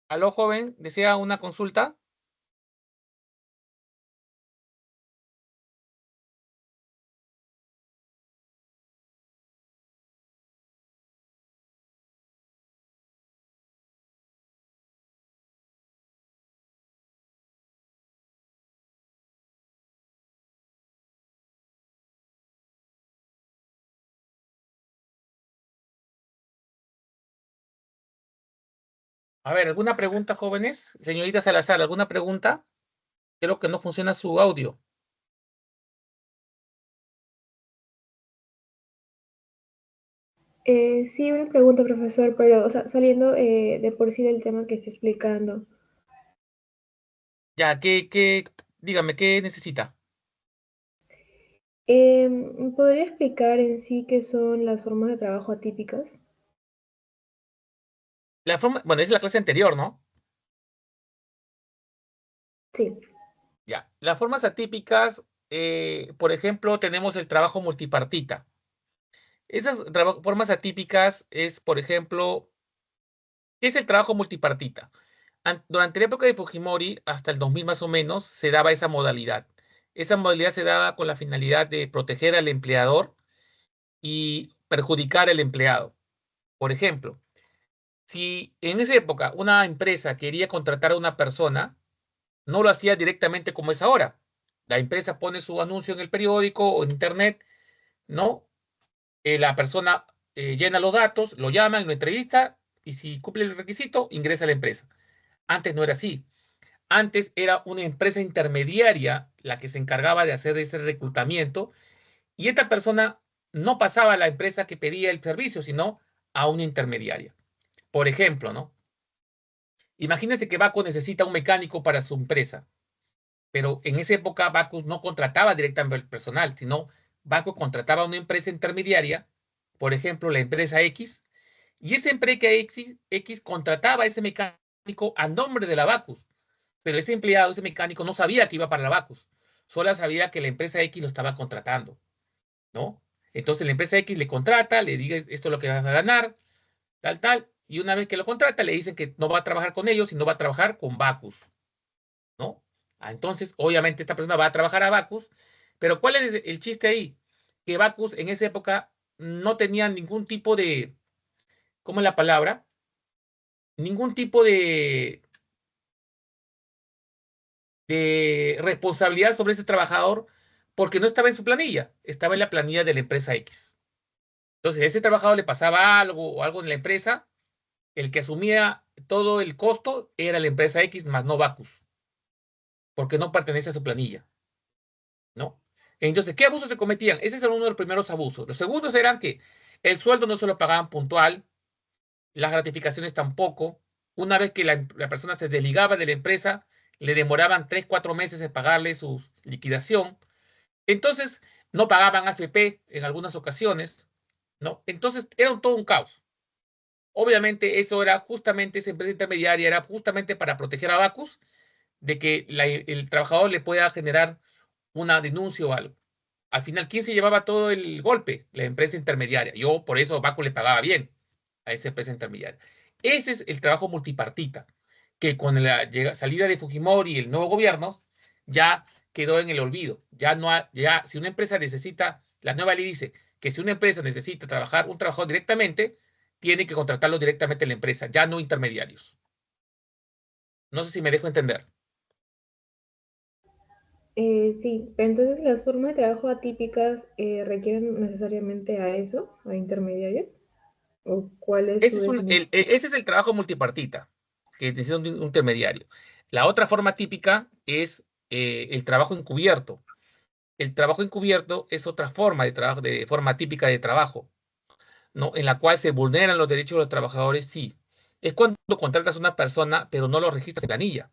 Aló, joven, ¿desea una consulta? A ver, ¿alguna pregunta, jóvenes? Señorita Salazar, ¿alguna pregunta? Creo que no funciona su audio. Sí, una pregunta, profesor, pero, o sea, saliendo de por sí del tema que está explicando. Ya, dígame, ¿qué necesita? ¿Podría explicar en sí qué son las formas de trabajo atípicas? La forma, bueno, es la clase anterior, ¿no? Sí. Ya, las formas atípicas, por ejemplo, tenemos el trabajo multipartita. Esas formas atípicas es, por ejemplo, ¿qué es el trabajo multipartita? Durante la época de Fujimori, hasta el 2000 más o menos, se daba esa modalidad. Esa modalidad se daba con la finalidad de proteger al empleador y perjudicar al empleado. Por ejemplo, si en esa época una empresa quería contratar a una persona, no lo hacía directamente como es ahora. La empresa pone su anuncio en el periódico o en internet, ¿no? La persona llena los datos, lo llaman, lo entrevista y si cumple el requisito, ingresa a la empresa. Antes no era así. Antes era una empresa intermediaria la que se encargaba de hacer ese reclutamiento y esta persona no pasaba a la empresa que pedía el servicio, sino a una intermediaria. Por ejemplo, ¿no? Imagínense que Bacus necesita un mecánico para su empresa, pero en esa época Bacus no contrataba directamente al personal, sino Bacus contrataba a una empresa intermediaria, por ejemplo, la empresa X, y esa empresa X contrataba a ese mecánico a nombre de la Bacus, pero ese empleado, ese mecánico, no sabía que iba para la Bacus, solo sabía que la empresa X lo estaba contratando, ¿no? Entonces la empresa X le contrata, le diga esto es lo que vas a ganar, tal, y una vez que lo contrata, le dicen que no va a trabajar con ellos, sino va a trabajar con Bacus, ¿no? Entonces, obviamente, esta persona va a trabajar a Bacus, pero ¿cuál es el chiste ahí? Que Bacus en esa época no tenía ningún tipo de, ¿cómo es la palabra? Ningún tipo de responsabilidad sobre ese trabajador porque no estaba en su planilla, estaba en la planilla de la empresa X. Entonces, a ese trabajador le pasaba algo o algo en la empresa, el que asumía todo el costo era la empresa X más no Bacus, porque no pertenece a su planilla, ¿no? Entonces, ¿qué abusos se cometían? Ese era uno de los primeros abusos. Los segundos eran que el sueldo no se lo pagaban puntual, las gratificaciones tampoco. Una vez que la persona se desligaba de la empresa, le demoraban 3, 4 meses en pagarle su liquidación. Entonces, no pagaban AFP en algunas ocasiones, ¿no? Entonces, era todo un caos. Obviamente, eso era justamente, esa empresa intermediaria era justamente para proteger a Bacus de que el trabajador le pueda generar una denuncia o algo. Al final, ¿quién se llevaba todo el golpe? La empresa intermediaria. Yo, por eso, Bacus le pagaba bien a esa empresa intermediaria. Ese es el trabajo multipartita, que con la salida de Fujimori y el nuevo gobierno, ya quedó en el olvido. Ya no ya, si una empresa necesita, la nueva ley dice que si una empresa necesita trabajar un trabajador directamente, tiene que contratarlo directamente a la empresa, ya no intermediarios. No sé si me dejo entender. Sí, pero entonces las formas de trabajo atípicas requieren necesariamente a eso, a intermediarios, ¿o cuál es su definición? Ese es el trabajo multipartita, que necesita un intermediario. La otra forma típica es el trabajo encubierto. El trabajo encubierto es otra forma de trabajo, de forma típica de trabajo, ¿no? En la cual se vulneran los derechos de los trabajadores, sí. Es cuando contratas a una persona, pero no lo registras en planilla.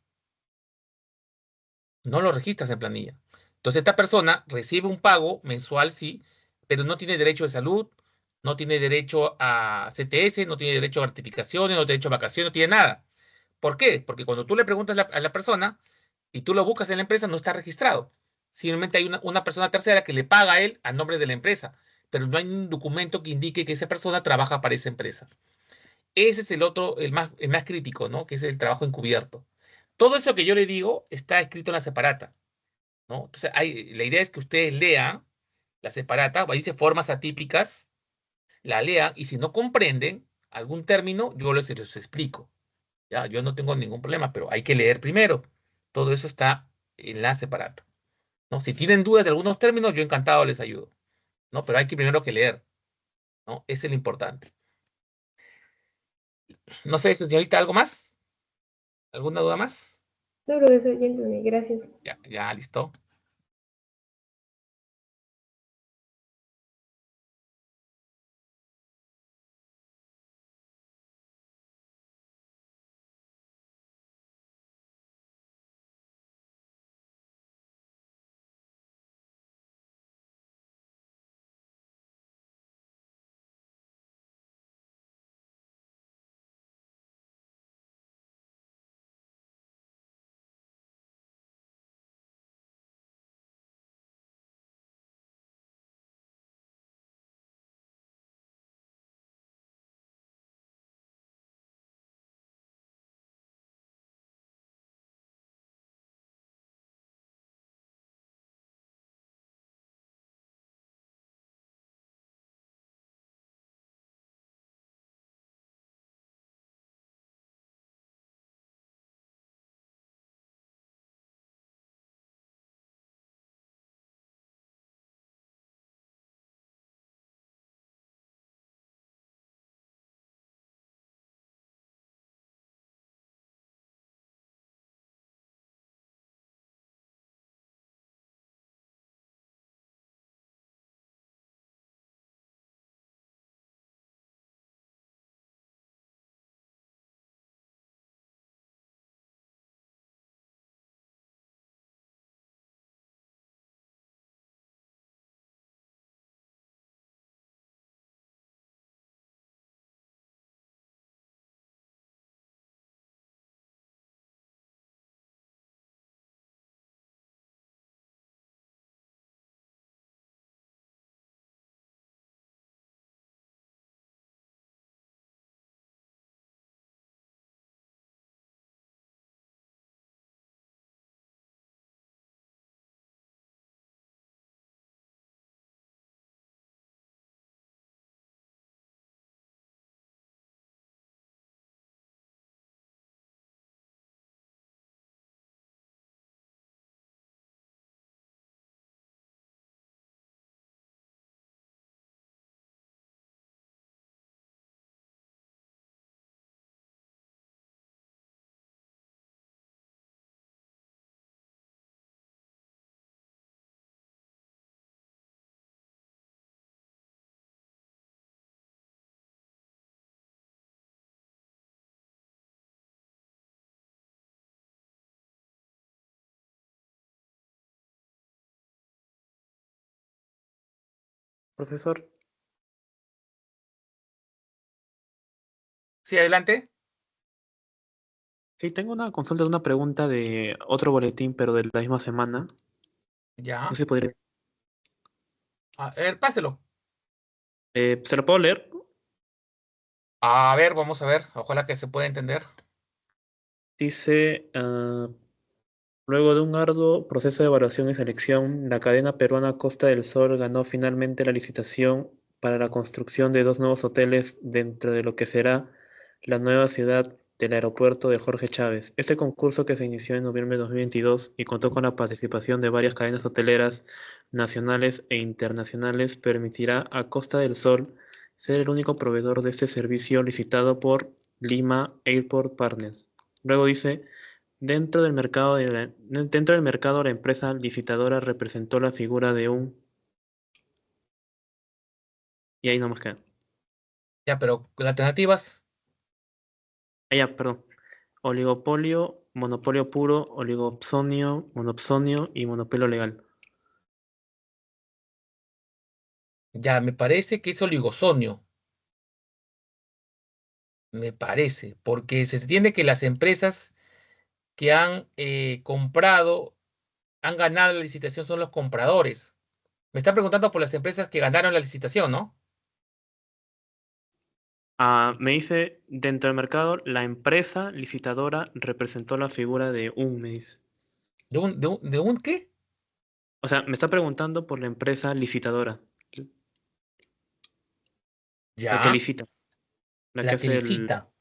No lo registras en planilla. Entonces, esta persona recibe un pago mensual, sí, pero no tiene derecho de salud, no tiene derecho a CTS, no tiene derecho a gratificaciones, no tiene derecho a vacaciones, no tiene nada. ¿Por qué? Porque cuando tú le preguntas a la persona y tú lo buscas en la empresa, no está registrado. Simplemente hay una persona tercera que le paga a él a nombre de la empresa, pero no hay un documento que indique que esa persona trabaja para esa empresa. Ese es el otro, el más crítico, ¿no? Que es el trabajo encubierto. Todo eso que yo le digo está escrito en la separata, ¿no? Entonces, la idea es que ustedes lean la separata, ahí dice formas atípicas, la lean, y si no comprenden algún término, yo les explico. Ya, yo no tengo ningún problema, pero hay que leer primero. Todo eso está en la separata, ¿no? Si tienen dudas de algunos términos, yo encantado les ayudo, ¿no? Pero hay que primero que leer, ¿no? Ese es lo importante. No sé, señorita, ¿algo más? ¿Alguna duda más? No, profesor, ya entendí, gracias. Ya, ya, listo. Profesor, Sí, adelante. sí, tengo una consulta, una pregunta de otro boletín, pero de la misma semana. Ya. No sé si podría. A ver, páselo. ¿Se lo puedo leer? A ver, vamos a ver. Ojalá que se pueda entender. Dice, luego de un arduo proceso de evaluación y selección, la cadena peruana Costa del Sol ganó finalmente la licitación para la construcción de 2 nuevos hoteles dentro de lo que será la nueva ciudad del aeropuerto de Jorge Chávez. Este concurso, que se inició en noviembre de 2022 y contó con la participación de varias cadenas hoteleras nacionales e internacionales, permitirá a Costa del Sol ser el único proveedor de este servicio licitado por Lima Airport Partners. Luego dice: dentro del mercado, la empresa licitadora representó la figura de un... Y ahí nomás queda. Ya, pero las alternativas. Ah, ya, perdón. Oligopolio, monopolio puro, oligopsonio, monopsonio y monopolio legal. Ya, me parece que es oligosonio. Me parece. Porque se entiende que las empresas que han comprado, han ganado la licitación son los compradores. Me está preguntando por las empresas que ganaron la licitación, ¿no? Me dice, dentro del mercado, la empresa licitadora representó la figura de me dice. ¿De un qué? O sea, me está preguntando por la empresa licitadora, la que Ya, licita, la que la que hace el... licita.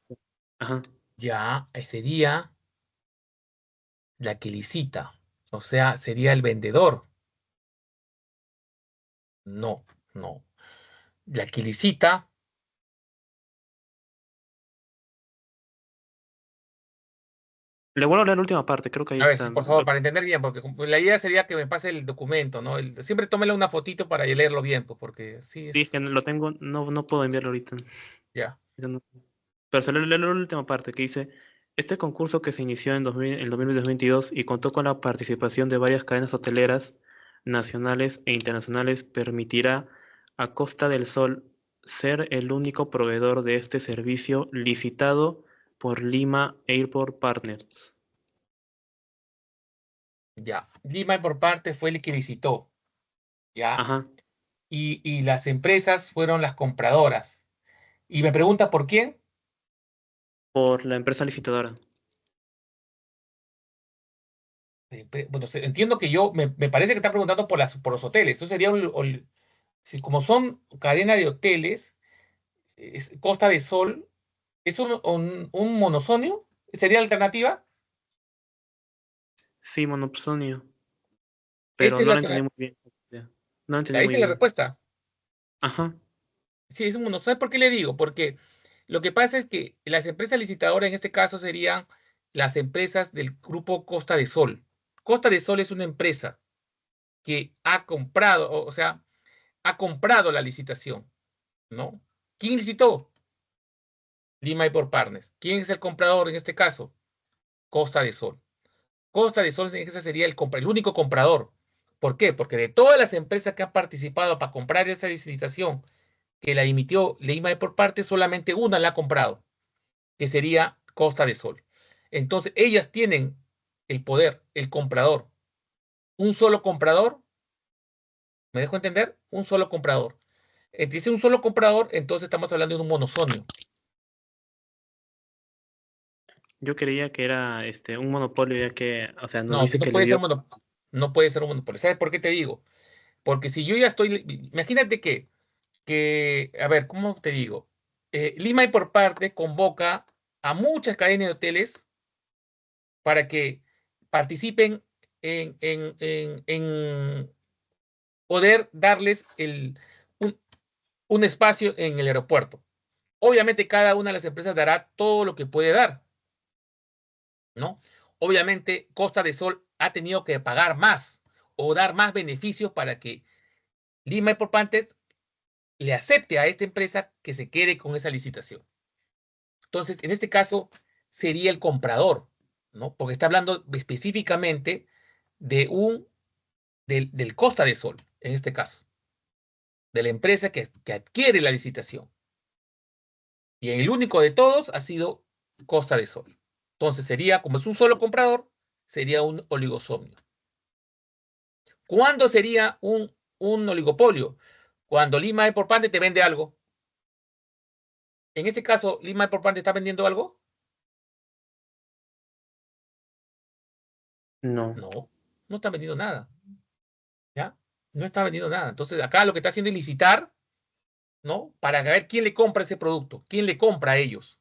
Ajá. Ya, sería la que licita. O sea, sería el vendedor. No, no. La que licita. Le vuelvo a leer la última parte, creo que ahí A ver, sí, está. por favor, para entender bien, porque la idea sería que me pase el documento, ¿no? Siempre tómele una fotito para leerlo bien, pues, porque sí Sí, es es. que lo tengo, no puedo enviarlo ahorita. Ya. Pero se leo la última parte que dice, este concurso que se inició en 2022 y contó con la participación de varias cadenas hoteleras nacionales e internacionales permitirá a Costa del Sol ser el único proveedor de este servicio licitado por Lima Airport Partners. Ya. Lima por parte fue el que licitó. Ya. Ajá, Y las empresas fueron las compradoras. Y me pregunta por quién. por la empresa licitadora. Bueno, entiendo que me parece que está preguntando por los hoteles. Eso sería como son cadena de hoteles, Costa de Sol, ¿es un monosomio? ¿Sería la alternativa? Sí, Monopsonio, pero Esa es no la lo entendí alternativa. muy bien. No lo entendí Esa muy es la bien. respuesta. Ajá, Sí, es un monosomio. ¿Sabes por qué le digo? Porque lo que pasa es que las empresas licitadoras en este caso serían las empresas del grupo Costa de Sol. Costa de Sol es una empresa que ha comprado, o sea, ha comprado la licitación, ¿no? ¿Quién licitó? Lima y por Partners. ¿Quién es el comprador en este caso? Costa de Sol. Costa de Sol ese sería el único comprador. ¿Por qué? Porque de todas las empresas que han participado para comprar esa licitación que la emitió Lima y por parte, solamente una la ha comprado, que sería Costa de Sol. Entonces, ellas tienen el poder, el comprador. Un solo comprador, ¿me dejo entender? Un solo comprador. Dice un solo comprador, entonces estamos hablando de un monosomio. yo creía que era un monopolio, ya que, o sea, nos No, que dice no que le puede ser dio. no puede ser un monopolio. ¿Sabes por qué te digo? Porque si yo ya estoy, imagínate a ver, ¿cómo te digo? Lima y por parte convoca a muchas cadenas de hoteles para que participen en poder darles un, un espacio en el aeropuerto. Obviamente cada una de las empresas dará todo lo que puede dar, ¿no? Obviamente Costa de Sol ha tenido que pagar más o dar más beneficios para que Lima y por parte le acepte a esta empresa que se quede con esa licitación. Entonces, en este caso, sería el comprador, ¿no? Porque está hablando específicamente del Costa de Sol, en este caso, de la empresa que adquiere la licitación. Y el único de todos ha sido Costa de Sol. Entonces, sería, como es un solo comprador, sería un oligosomio. ¿Cuándo sería un oligopolio? Cuando Lima y por parte te vende algo. En este caso, Lima y por parte está vendiendo algo. No. No, no está vendiendo nada. ¿Ya? No está vendiendo nada. Entonces, acá lo que está haciendo es licitar, ¿no? Para ver quién le compra ese producto, quién le compra a ellos.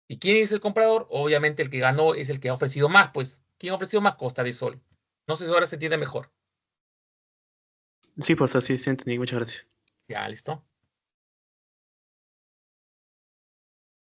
¿Y quién es el comprador? Obviamente el que ganó es el que ha ofrecido más, pues. ¿Quién ha ofrecido más? Costa de Sol. No sé si ahora se entiende mejor. Sí, pues así sí entendí. Muchas gracias. Ya, listo.